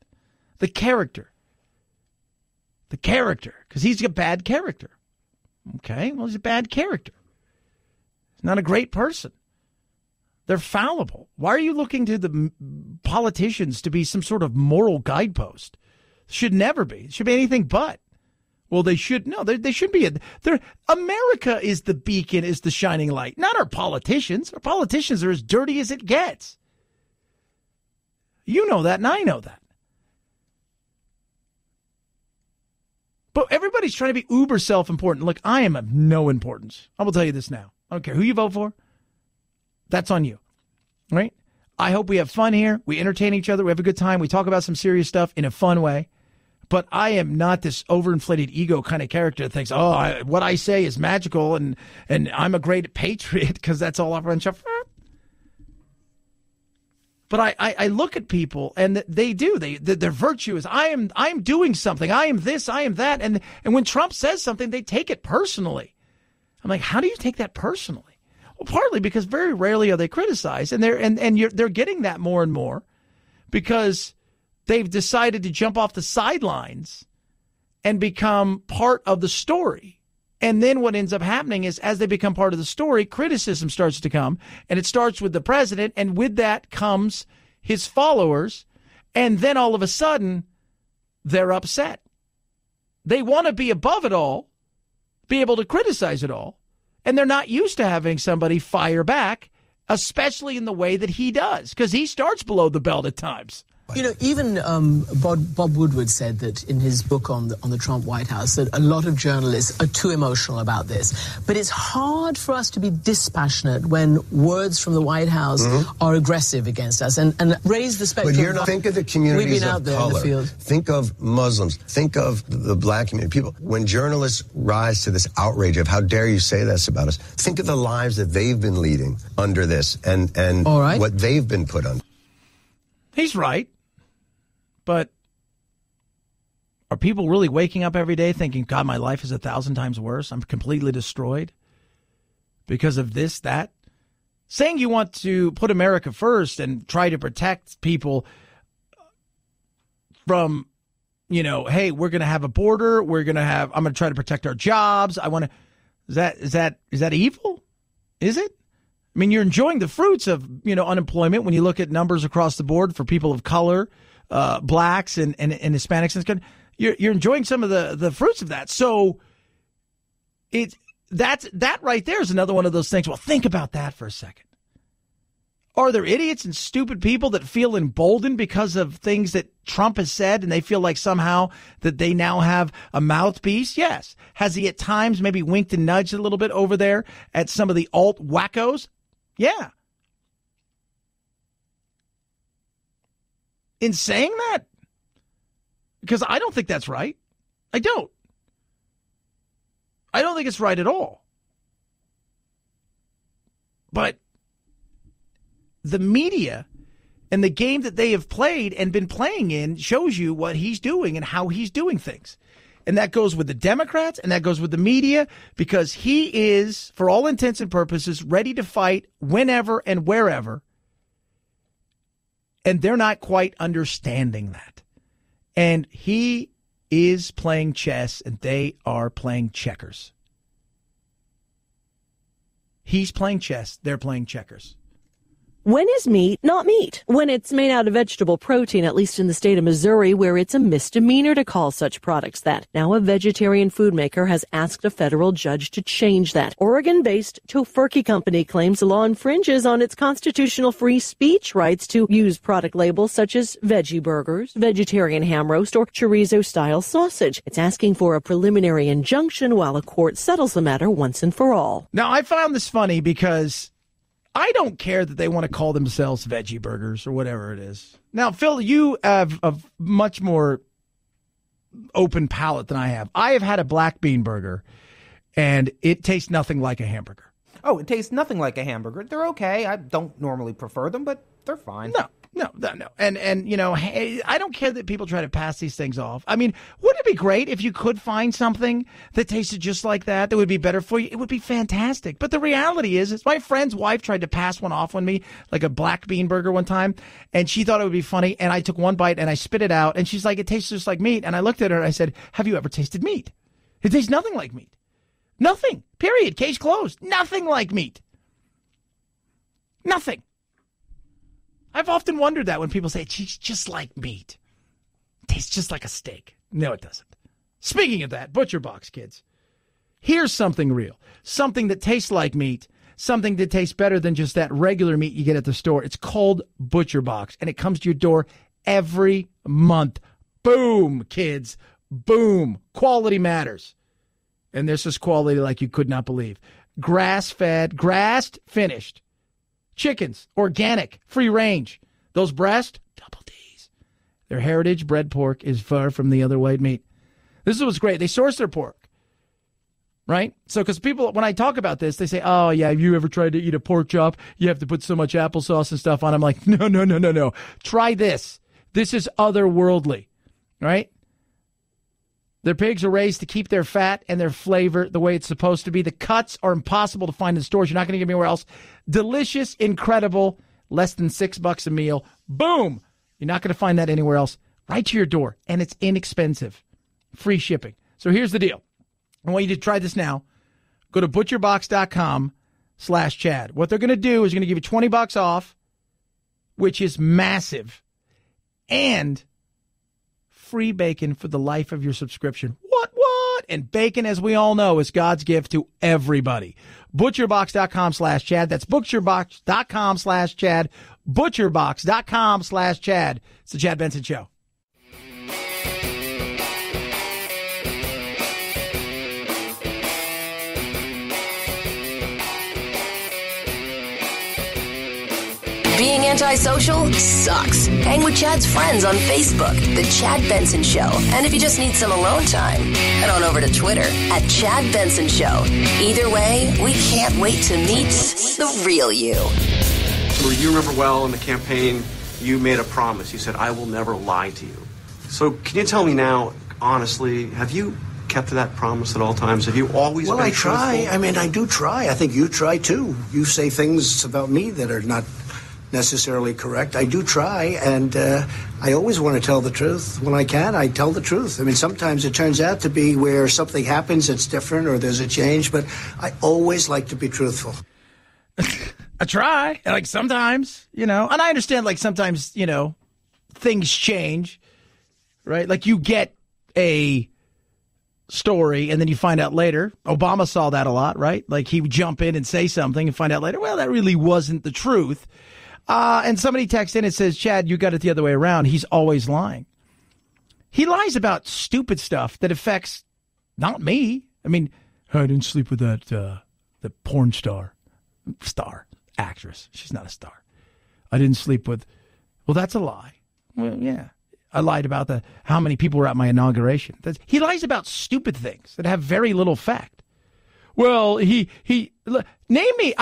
The character. Because he's a bad character. Okay, well, he's a bad character. He's not a great person. They're fallible. Why are you looking to the politicians to be some sort of moral guidepost? Should never be. It should be anything but. Well, they should. No, they should be. America is the beacon, is the shining light, not our politicians. Our politicians are as dirty as it gets. You know that, and I know that. But everybody's trying to be uber self-important. Look, I am of no importance. I will tell you this now. I don't care who you vote for. That's on you, right? I hope we have fun here. We entertain each other. We have a good time. We talk about some serious stuff in a fun way. But I am not this overinflated ego kind of character that thinks, what I say is magical and I'm a great patriot because that's all I've run. But I look at people and they do. Their virtue is I am doing something. I am this. I am that. And when Trump says something, they take it personally. I'm like, how do you take that personally? Well, partly because very rarely are they criticized, and they're getting that more and more because they've decided to jump off the sidelines and become part of the story. And then what ends up happening is as they become part of the story, criticism starts to come, and it starts with the president, and with that comes his followers, and then all of a sudden they're upset. They want to be above it all, be able to criticize it all, and they're not used to having somebody fire back, especially in the way that he does, because he starts below the belt at times. You know, even Bob Woodward said that in his book on the Trump White House that a lot of journalists are too emotional about this. But it's hard for us to be dispassionate when words from the White House are aggressive against us and raise the spectrum. But you're not, think of the communities we've been of out there color. in the field. Think of Muslims. Think of the black community. People, when journalists rise to this outrage of how dare you say this about us, think of the lives that they've been leading under this and what they've been put under. He's right. But are people really waking up every day thinking, God, my life is 1,000 times worse? I'm completely destroyed because of this, that? Saying you want to put America first and try to protect people from, hey, we're going to have a border. I'm going to try to protect our jobs. Is that evil? Is it? I mean, you're enjoying the fruits of, unemployment when you look at numbers across the board for people of color, blacks and Hispanics. You're enjoying some of the fruits of that. So that right there is another one of those things. Well, think about that for a second. Are there idiots and stupid people that feel emboldened because of things that Trump has said and they feel like somehow that they now have a mouthpiece? Yes. Has he at times maybe winked and nudged a little bit over there at some of the alt wackos? Yeah. In saying that, because I don't think that's right. I don't think it's right at all. But the media and the game that they have played and been playing in shows you what he's doing and how he's doing things. And that goes with the Democrats and that goes with the media because he is, for all intents and purposes, ready to fight whenever and wherever. And they're not quite understanding that. And he is playing chess and they are playing checkers. He's playing chess. They're playing checkers. When is meat not meat? When it's made out of vegetable protein, at least in the state of Missouri, where it's a misdemeanor to call such products that. Now a vegetarian food maker has asked a federal judge to change that. Oregon-based Tofurkey Company claims the law infringes on its constitutional free speech rights to use product labels such as veggie burgers, vegetarian ham roast, or chorizo-style sausage. It's asking for a preliminary injunction while a court settles the matter once and for all. Now, I found this funny because I don't care that they want to call themselves veggie burgers or whatever it is. Now, Phil, you have a much more open palate than I have. I have had a black bean burger, and it tastes nothing like a hamburger. Oh, it tastes nothing like a hamburger. They're okay. I don't normally prefer them, but they're fine. No. And I don't care that people try to pass these things off. I mean, wouldn't it be great if you could find something that tasted just like that would be better for you? It would be fantastic. But the reality is my friend's wife tried to pass one off on me, like a black bean burger one time, and she thought it would be funny, and I took one bite and I spit it out, and she's like, it tastes just like meat. And I looked at her and I said, have you ever tasted meat? It tastes nothing like meat. Nothing. Period. Case closed. Nothing like meat. Nothing. I've often wondered that when people say, it tastes just like meat. It tastes just like a steak. No, it doesn't. Speaking of that, Butcher Box, kids. Here's something real. Something that tastes like meat. Something that tastes better than just that regular meat you get at the store. It's called Butcher Box, and it comes to your door every month. Boom, kids. Boom. Quality matters. And this is quality like you could not believe. Grass-fed, grass-finished Chickens, organic, free range. Those breasts, double D's. Their heritage bred pork is far from the other white meat. This is what's great. They source their pork. Right? So, because people, when I talk about this, they say, oh, yeah, have you ever tried to eat a pork chop? You have to put so much applesauce and stuff on. I'm like, no. Try this. This is otherworldly. Right? Their pigs are raised to keep their fat and their flavor the way it's supposed to be. The cuts are impossible to find in stores. You're not going to get them anywhere else. Delicious, incredible, less than $6 a meal. Boom! You're not going to find that anywhere else. Right to your door. And it's inexpensive. Free shipping. So here's the deal. I want you to try this now. Go to butcherbox.com/Chad. What they're going to do is going to give you $20 off, which is massive, and free bacon for the life of your subscription. What? And bacon, as we all know, is God's gift to everybody. Butcherbox.com/Chad. That's butcherbox.com/Chad. Butcherbox.com/Chad. It's the Chad Benson Show. Being antisocial sucks. Hang with Chad's friends on Facebook, The Chad Benson Show. And if you just need some alone time, head on over to Twitter @Chad Benson Show. Either way, we can't wait to meet the real you. Well, you remember well in the campaign, you made a promise. You said, I will never lie to you. So can you tell me now, honestly, have you kept to that promise at all times? Have you always been truthful? Well, I try. I mean, I do try. I think you try, too. You say things about me that are not necessarily correct. I do try, and I always want to tell the truth. When I can, I tell the truth. I mean, sometimes it turns out to be where something happens that's different or there's a change, but I always like to be truthful. I try. Like, sometimes, and I understand, like, sometimes, things change, right? Like, you get a story and then you find out later. Obama saw that a lot, right? Like, he would jump in and say something and find out later, well, that really wasn't the truth. And somebody texts in and says, Chad, you got it the other way around. He's always lying. He lies about stupid stuff that affects not me. I mean, I didn't sleep with that the porn actress. She's not a star. I didn't sleep with. Well, that's a lie. Well, yeah. I lied about how many people were at my inauguration. He lies about stupid things that have very little fact. Well, he name me.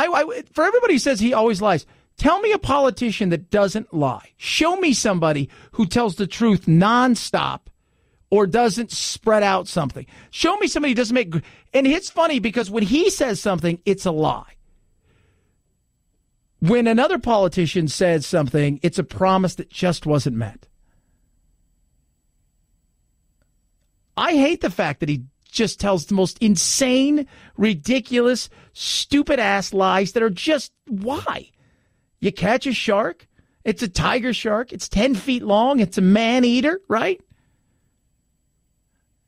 For everybody who says he always lies, tell me a politician that doesn't lie. Show me somebody who tells the truth nonstop or doesn't spread out something. Show me somebody who doesn't make. And it's funny because when he says something, it's a lie. When another politician says something, it's a promise that just wasn't met. I hate the fact that he just tells the most insane, ridiculous, stupid-ass lies that are just, why? You catch a shark, it's a tiger shark, it's 10 feet long, it's a man-eater, right?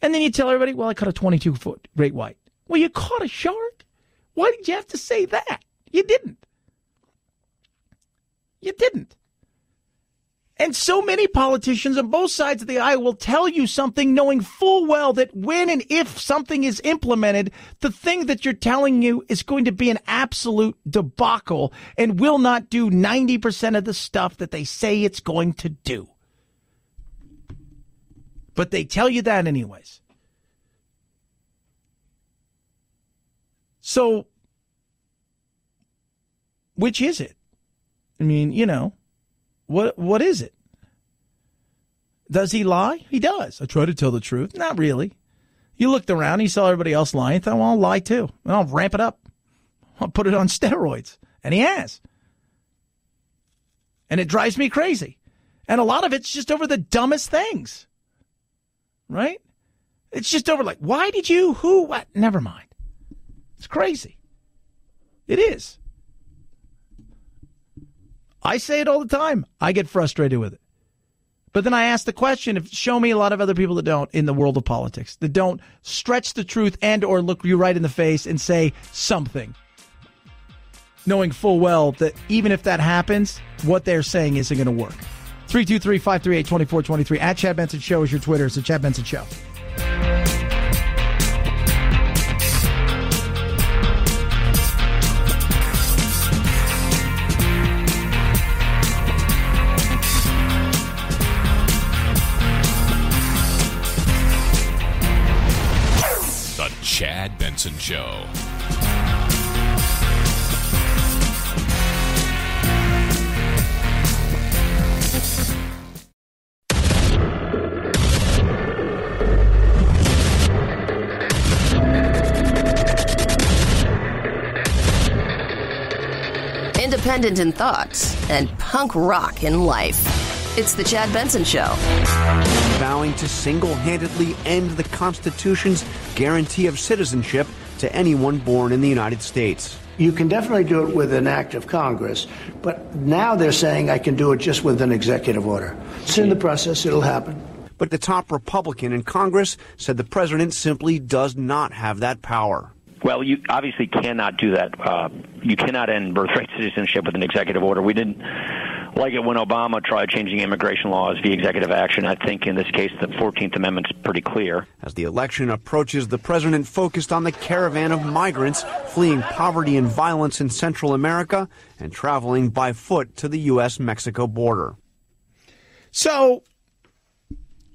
And then you tell everybody, well, I caught a 22-foot great white. Well, you caught a shark? Why did you have to say that? You didn't. You didn't. And so many politicians on both sides of the aisle will tell you something knowing full well that when and if something is implemented, the thing that you're telling you is going to be an absolute debacle and will not do 90% of the stuff that they say it's going to do. But they tell you that anyways. So, which is it? I mean, What is it? Does he lie? He does. I try to tell the truth. Not really. You looked around, you saw everybody else lying. Thought, well, I'll lie too. I'll ramp it up. I'll put it on steroids. And he has. And it drives me crazy. And a lot of it's just over the dumbest things. Right? It's just over like, why did you, who, what? Never mind. It's crazy. It is. I say it all the time. I get frustrated with it. But then I ask the question, show me a lot of other people that don't in the world of politics, that don't stretch the truth and or look you right in the face and say something, knowing full well that even if that happens, what they're saying isn't going to work. 323-538-2423. At Chad Benson Show is your Twitter. It's the Chad Benson Show. Chad Benson Show. Independent in thoughts and punk rock in life. It's the Chad Benson Show. Vowing to single-handedly end the Constitution's guarantee of citizenship to anyone born in the United States. You can definitely do it with an act of Congress, but now they're saying I can do it just with an executive order. It's in the process. It'll happen. But the top Republican in Congress said the president simply does not have that power. Well, you obviously cannot do that. You cannot end birthright citizenship with an executive order. We didn't like it when Obama tried changing immigration laws via executive action. I think in this case the 14th Amendment's pretty clear. As the election approaches, the president focused on the caravan of migrants fleeing poverty and violence in Central America and traveling by foot to the U.S.-Mexico border. So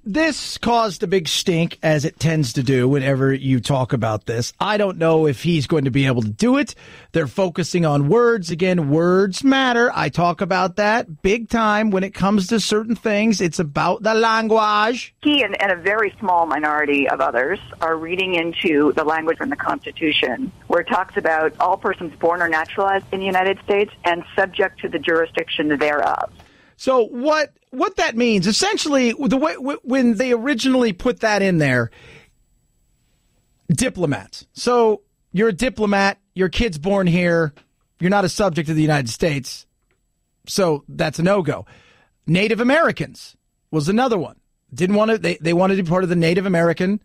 this caused a big stink, as it tends to do whenever you talk about this. I don't know if he's going to be able to do it. They're focusing on words. Again, words matter. I talk about that big time when it comes to certain things. It's about the language. He and a very small minority of others are reading into the language from the Constitution, where it talks about all persons born or naturalized in the United States and subject to the jurisdiction thereof. So what that means, essentially, the way when they originally put that in there, diplomats. So you're a diplomat, your kid's born here, you're not a subject of the United States, so that's a no-go. Native Americans was another one. Didn't want to. They wanted to be part of the Native American,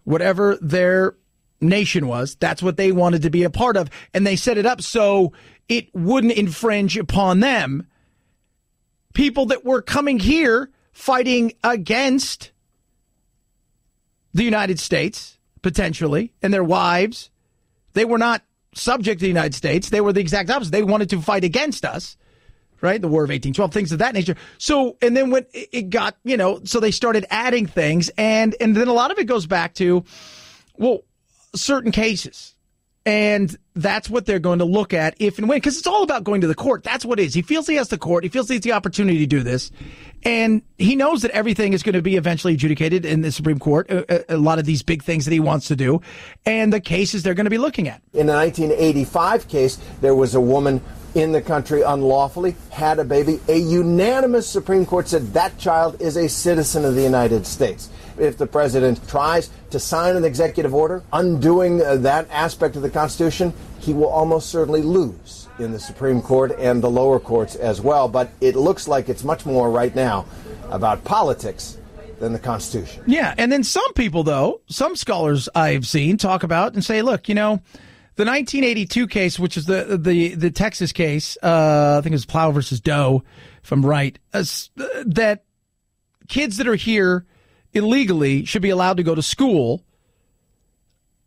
whatever their nation was. That's what they wanted to be a part of, and they set it up so it wouldn't infringe upon them. People that were coming here fighting against the United States, potentially, and their wives. They were not subject to the United States. They were the exact opposite. They wanted to fight against us, right? The War of 1812, things of that nature. So, and then when it got, so they started adding things, and then a lot of it goes back to, well, certain cases. And that's what they're going to look at if and when, because it's all about going to the court. That's what it is. He feels he has the court. He feels he has the opportunity to do this. And he knows that everything is going to be eventually adjudicated in the Supreme Court, a lot of these big things that he wants to do, and the cases they're going to be looking at. In the 1985 case, there was a woman in the country unlawfully, had a baby. A unanimous Supreme Court said that child is a citizen of the United States. If the president tries to sign an executive order undoing that aspect of the Constitution, he will almost certainly lose in the Supreme Court and the lower courts as well. But it looks like it's much more right now about politics than the Constitution. Yeah, and then some people, though, some scholars I've seen talk about and say, look, the 1982 case, which is the Texas case, I think it was Plow versus Doe, if I'm right, that kids that are here illegally should be allowed to go to school,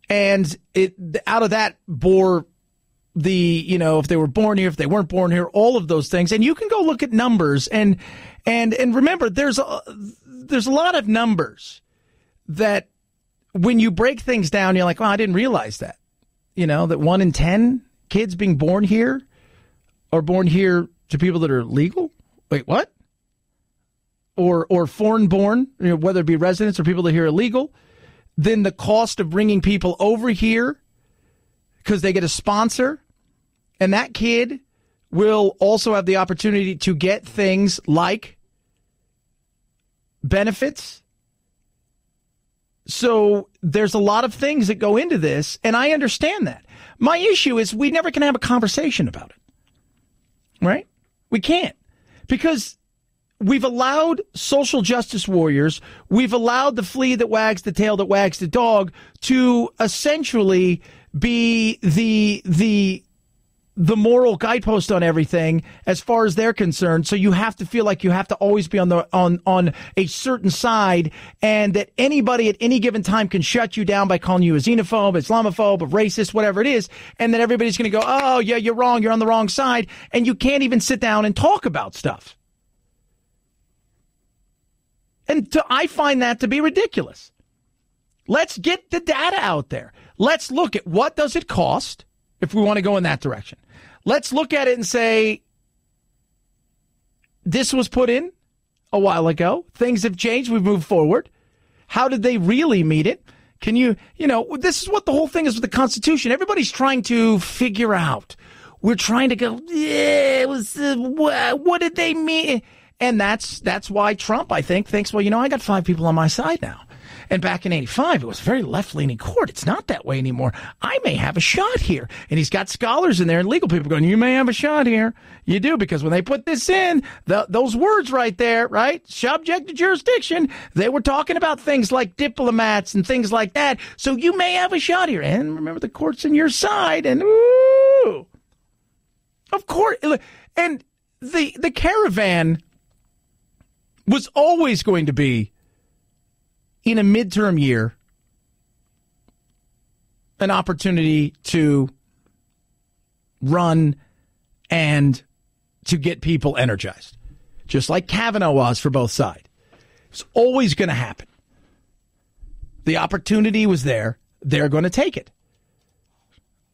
and it out of that bore the if they were born here, if they weren't born here, all of those things. And you can go look at numbers and remember there's a lot of numbers that when you break things down, you're like, well, I didn't realize that. That 1 in 10 kids being born here are born here to people that are legal. Wait, what? Or foreign born, whether it be residents or people that are here illegal. Then the cost of bringing people over here because they get a sponsor, and that kid will also have the opportunity to get things like benefits. So there's a lot of things that go into this, and I understand that. My issue is we never can have a conversation about it, right? We can't, because we've allowed social justice warriors, we've allowed the flea that wags the tail that wags the dog to essentially be the moral guidepost on everything as far as they're concerned. So you have to feel like you have to always be on a certain side, and that anybody at any given time can shut you down by calling you a xenophobe, Islamophobe, a racist, whatever it is, and then everybody's going to go, oh, yeah, you're wrong, you're on the wrong side, and you can't even sit down and talk about stuff. And I find that to be ridiculous. Let's get the data out there. let's look at what does it cost if we want to go in that direction. Let's look at it and say, this was put in a while ago. Things have changed. We've moved forward. How did they really meet it? Can this is what the whole thing is with the Constitution. Everybody's trying to figure out. We're trying to go, what did they mean? And that's why Trump, I think, thinks, well, I got 5 people on my side now. And back in 85, it was a very left-leaning court. It's not that way anymore. I may have a shot here. And he's got scholars in there and legal people going, you may have a shot here. You do, because when they put this in, those words right there, right, subject to jurisdiction, they were talking about things like diplomats and things like that. So you may have a shot here. And remember, the court's on your side. And, ooh, of course. And the caravan was always going to be, in a midterm year, an opportunity to run and to get people energized, just like Kavanaugh was for both sides. It's always going to happen. The opportunity was there. They're going to take it.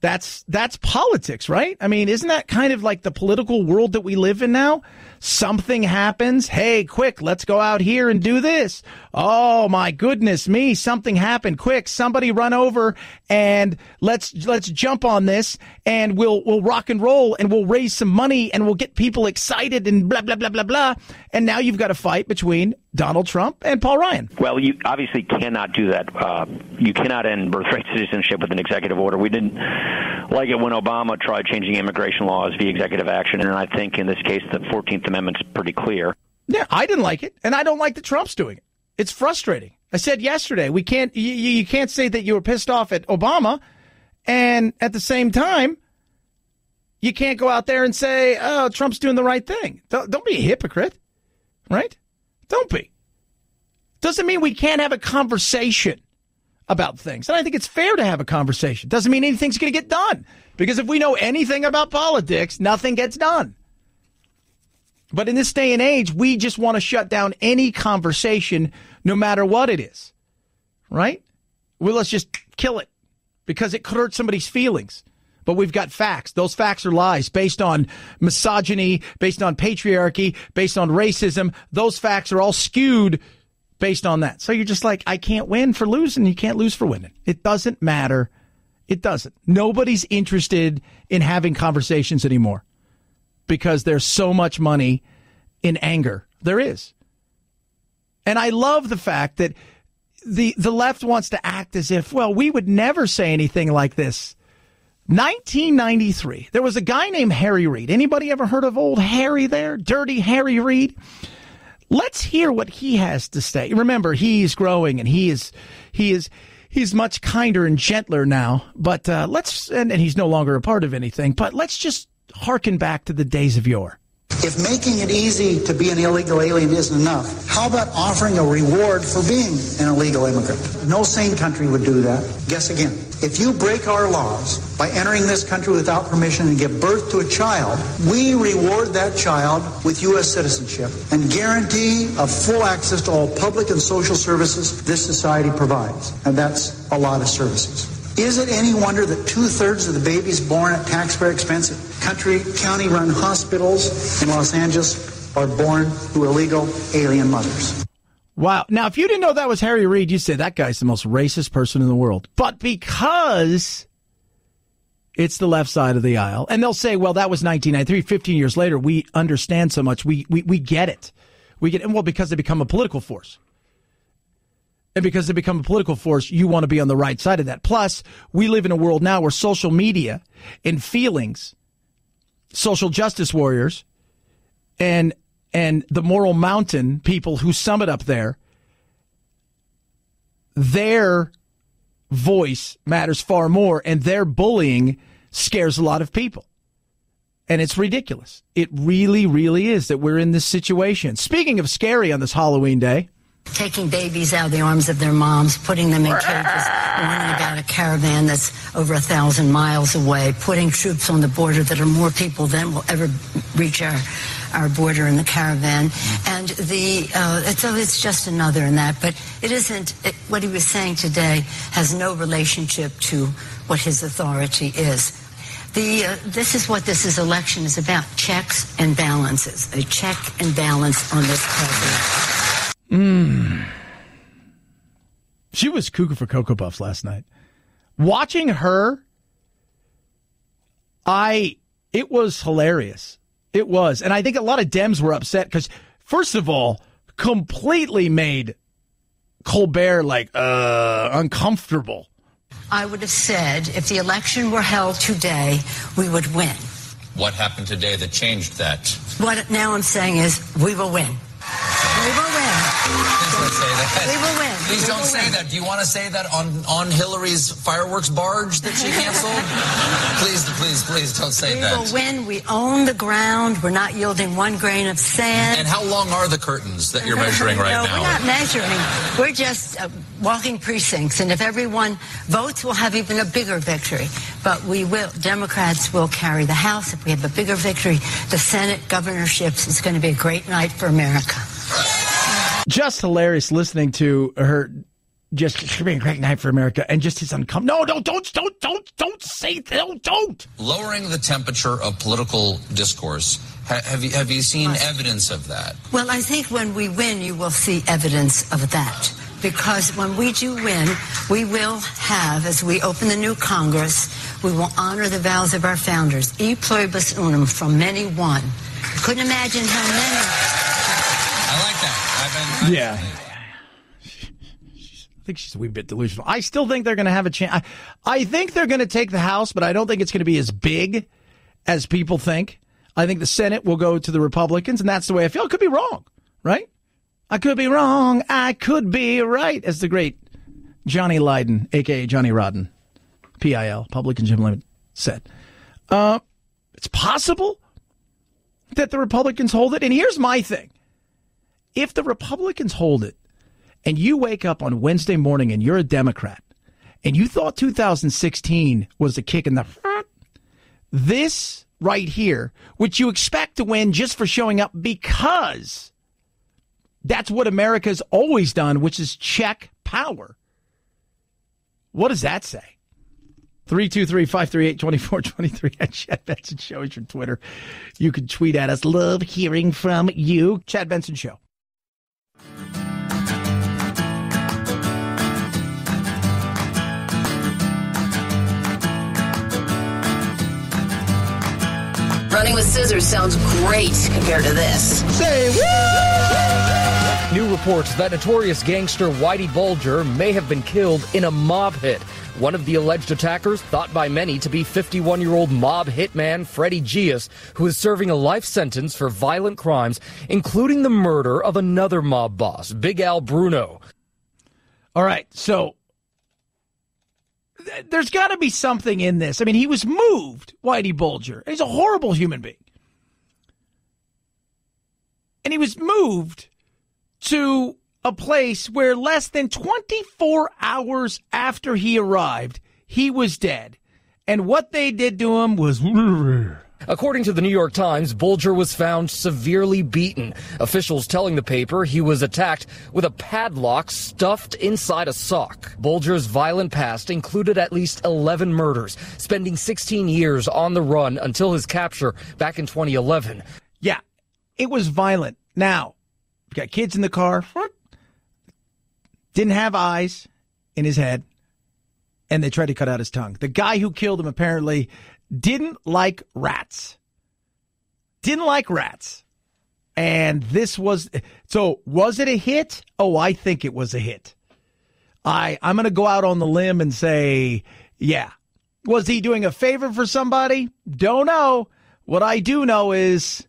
That's politics, right? I mean, isn't that kind of like the political world that we live in now? Something happens. Hey, quick, let's go out here and do this. Oh, my goodness me. Something happened. Quick, somebody run over and let's jump on this and we'll rock and roll and we'll raise some money and we'll get people excited and blah, blah, blah, blah, blah. And now you've got a fight between Donald Trump and Paul Ryan. Well, you obviously cannot do that. You cannot end birthright citizenship with an executive order. We didn't like it when Obama tried changing immigration laws via executive action, and I think in this case the 14th Amendment's pretty clear. Yeah, I didn't like it, and I don't like that Trump's doing it. It's frustrating. I said yesterday, we can't. You can't say that you were pissed off at Obama, and at the same time, you can't go out there and say, "Oh, Trump's doing the right thing." Don't be a hypocrite, right? Don't be. Doesn't mean we can't have a conversation about things. And I think it's fair to have a conversation. Doesn't mean anything's going to get done. Because if we know anything about politics, nothing gets done. But in this day and age, we just want to shut down any conversation, no matter what it is. Right? Well, let's just kill it because it could hurt somebody's feelings. But we've got facts. Those facts are lies based on misogyny, based on patriarchy, based on racism. Those facts are all skewed based on that. So you're just like, I can't win for losing. You can't lose for winning. It doesn't matter. It doesn't. Nobody's interested in having conversations anymore because there's so much money in anger. There is. And I love the fact that the left wants to act as if, well, we would never say anything like this. 1993, there was a guy named Harry Reid. Anybody ever heard of old Harry there? Dirty Harry Reid? Let's hear what he has to say. Remember, he's growing and he's much kinder and gentler now. But and he's no longer a part of anything. But let's just hearken back to the days of yore. If making it easy to be an illegal alien isn't enough, how about offering a reward for being an illegal immigrant? No sane country would do that. Guess again. If you break our laws by entering this country without permission and give birth to a child, we reward that child with U.S. citizenship and guarantee of full access to all public and social services this society provides. And that's a lot of services. Is it any wonder that 2/3 of the babies born at taxpayer expense at county-run hospitals in Los Angeles are born to illegal alien mothers? Wow. Now, if you didn't know that was Harry Reid, you'd say that guy's the most racist person in the world. But because it's the left side of the aisle, and they'll say, well, that was 1993, 15 years later, we understand so much, we get it. We get it. Well, because they become a political force. And because they become a political force, you want to be on the right side of that. Plus, we live in a world now where social media and feelings, social justice warriors, and the moral mountain people who summit up there, their voice matters far more, and their bullying scares a lot of people. And it's ridiculous. It really, really is that we're in this situation. Speaking of scary on this Halloween day, Taking babies out of the arms of their moms, putting them in cages, warning about a caravan that's over 1,000 miles away, putting troops on the border that are more people than will ever reach our border in the caravan. And it's just another in that. But it isn't, what he was saying today has no relationship to what his authority is. This is what this election is about, checks and balances, a check and balance on this president. She was cuckoo for Cocoa Puffs last night. Watching her, it was hilarious. It was. And I think a lot of Dems were upset because, first of all, completely made Colbert, uncomfortable. I would have said if the election were held today, we would win. What happened today that changed that? What now I'm saying is we will win. We will win. Please don't say that. We will win. Please don't say that. Do you want to say that on Hillary's fireworks barge that she canceled? Please don't say that. We will win. We own the ground. We're not yielding one grain of sand. And how long are the curtains that you're measuring right now? No, we're not measuring. We're just walking precincts. And if everyone votes, we'll have even a bigger victory. But Democrats will carry the House. If we have a bigger victory, the Senate governorships, it's going to be a great night for America. Just hilarious listening to her. Just it's gonna be a great night for America, and just his uncomfortable. No, don't say that. Don't. Lowering the temperature of political discourse. Have you seen evidence of that? Well, I think when we win, you will see evidence of that. Because when we do win, we will have, as we open the new Congress, we will honor the vows of our founders. E pluribus unum, from many one. Couldn't imagine how many. I like that. Yeah. I think she's a wee bit delusional. I still think they're going to have a chance. I think they're going to take the House, but I don't think it's going to be as big as people think. I think the Senate will go to the Republicans, and that's the way I feel. I could be wrong, right? I could be wrong. I could be right, as the great Johnny Lydon, a.k.a. Johnny Rodden, PIL, Public and Gym Limit, said. It's possible that the Republicans hold it. And here's my thing. If the Republicans hold it, and you wake up on Wednesday morning and you're a Democrat, and you thought 2016 was a kick in the this right here, which you expect to win just for showing up because that's what America's always done, which is check power. What does that say? 323-538-2423 at Chad Benson Show is your Twitter. You can tweet at us. Love hearing from you. Chad Benson Show. Running with scissors sounds great compared to this. Say what? New reports that notorious gangster Whitey Bulger may have been killed in a mob hit. One of the alleged attackers, thought by many to be 51-year-old mob hitman Freddie Gias, who is serving a life sentence for violent crimes, including the murder of another mob boss, Big Al Bruno. All right, so there's got to be something in this. I mean, he was moved, Whitey Bulger. He's a horrible human being. And he was moved to a place where less than 24 hours after he arrived, he was dead. And what they did to him was... According to the New York Times, Bulger was found severely beaten. Officials telling the paper he was attacked with a padlock stuffed inside a sock. Bulger's violent past included at least 11 murders, spending 16 years on the run until his capture back in 2011. Yeah, it was violent. Now, we got kids in the car. Didn't have eyes in his head, and they tried to cut out his tongue. The guy who killed him apparently didn't like rats. Didn't like rats. And this was... So, was it a hit? Oh, I think it was a hit. I'm going to go out on the limb and say, yeah. Was he doing a favor for somebody? Don't know. What I do know is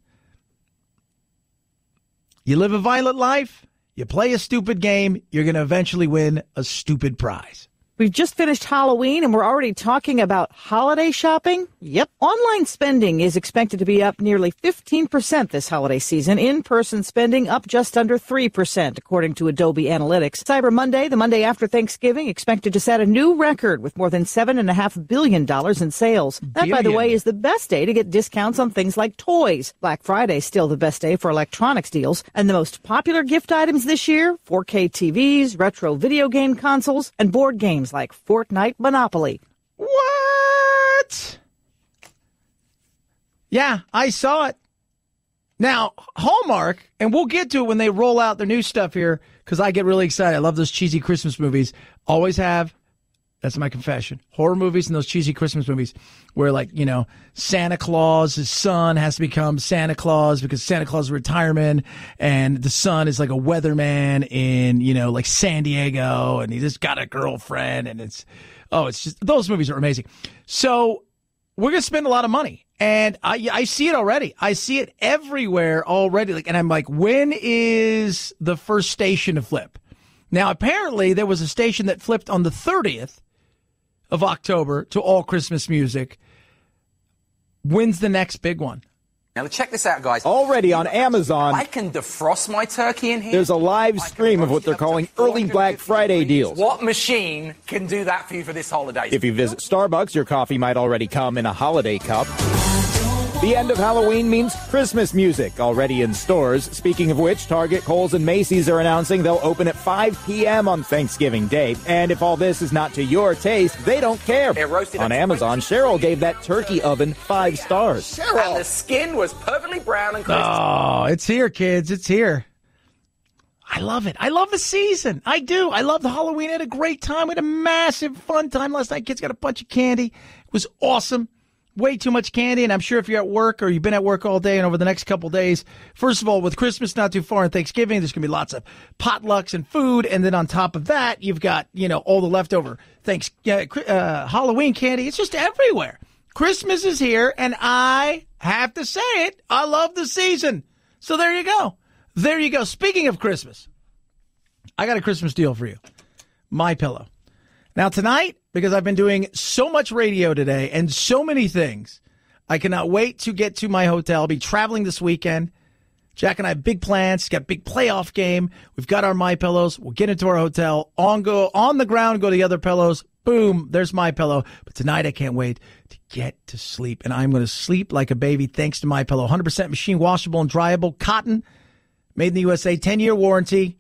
you live a violent life, you play a stupid game, you're going to eventually win a stupid prize. We've just finished Halloween and we're already talking about holiday shopping. Yep. Online spending is expected to be up nearly 15% this holiday season. In-person spending up just under 3%, according to Adobe Analytics. Cyber Monday, the Monday after Thanksgiving, expected to set a new record with more than $7.5 billion in sales. That, by the way, is the best day to get discounts on things like toys. Black Friday is still the best day for electronics deals. And the most popular gift items this year, 4K TVs, retro video game consoles, and board games like Fortnite Monopoly. What? Yeah, I saw it. Now, Hallmark, and we'll get to it when they roll out their new stuff here, because I get really excited. I love those cheesy Christmas movies. Always have. That's my confession. Horror movies and those cheesy Christmas movies where, like, you know, Santa Claus, his son has to become Santa Claus because Santa Claus is retirement, and the son is like a weatherman in, you know, like San Diego, and he just got a girlfriend, and it's just, those movies are amazing. So we're going to spend a lot of money, and I see it already. I see it everywhere already. Like, and I'm like, when is the first station to flip? Now, apparently there was a station that flipped on the 30th of October to all Christmas music. When's the next big one? Now, check this out, guys. Already on Amazon, I can defrost my turkey in here. There's a live stream of what they're calling early Black Friday deals. What machine can do that for you for this holiday? If you visit Starbucks, your coffee might already come in a holiday cup. The end of Halloween means Christmas music already in stores. Speaking of which, Target, Kohl's, and Macy's are announcing they'll open at 5 p.m. on Thanksgiving Day. And if all this is not to your taste, they don't care. On Amazon, Cheryl gave that turkey oven 5 stars. And the skin was perfectly brown and crispy. Oh, it's here, kids. It's here. I love it. I love the season. I do. I love the Halloween. I had a great time. We had a massive fun time last night. Kids got a bunch of candy. It was awesome. Way too much candy, and I'm sure if you're at work or you've been at work all day and over the next couple days, first of all, with Christmas not too far and Thanksgiving, there's going to be lots of potlucks and food, and then on top of that, you've got, you know, all the leftover Halloween candy. It's just everywhere. Christmas is here, and I have to say it, I love the season. So there you go. There you go. Speaking of Christmas, I got a Christmas deal for you. MyPillow. Now tonight, because I've been doing so much radio today and so many things, I cannot wait to get to my hotel. I'll be traveling this weekend. Jack and I have big plans. Got a big playoff game. We've got our MyPillows. We'll get into our hotel. On the ground, go to the other pillows. Boom, there's MyPillow. But tonight I can't wait to get to sleep. And I'm going to sleep like a baby thanks to MyPillow. 100% machine washable and dryable. Cotton. Made in the USA. 10-year warranty.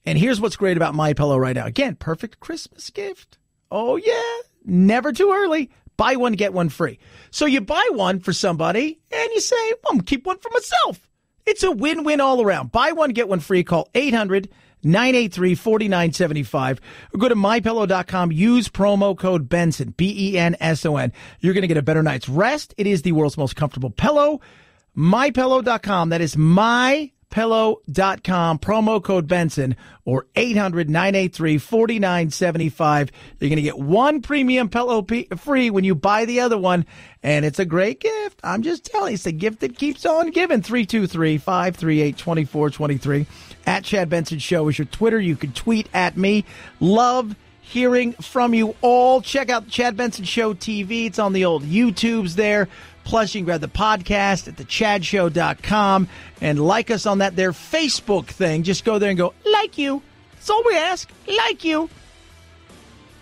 And here's what's great about MyPillow right now. Again, perfect Christmas gift. Oh, yeah. Never too early. Buy one, get one free. So you buy one for somebody and you say, well, I'm going to keep one for myself. It's a win-win all around. Buy one, get one free. Call 800-983-4975 or go to MyPillow.com. Use promo code Benson, BENSON. You're going to get a better night's rest. It is the world's most comfortable pillow. MyPillow.com. That is MyPillow.com, promo code Benson, or 800-983-4975. You're going to get one premium pillow free when you buy the other one, and it's a great gift. I'm just telling you, it's a gift that keeps on giving. 323-538-2423. At Chad Benson Show is your Twitter. You can tweet at me. Love hearing from you all. Check out the Chad Benson Show TV. It's on the old YouTubes there. Plus, you can grab the podcast at thechadshow.com and like us on that their Facebook thing. Just go there and go, like you. That's all we ask. Like you.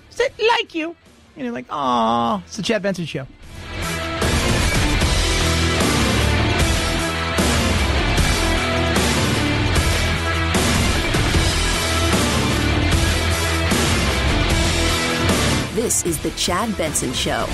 Say, like you. And you're like, aw, it's the Chad Benson Show. This is the Chad Benson Show.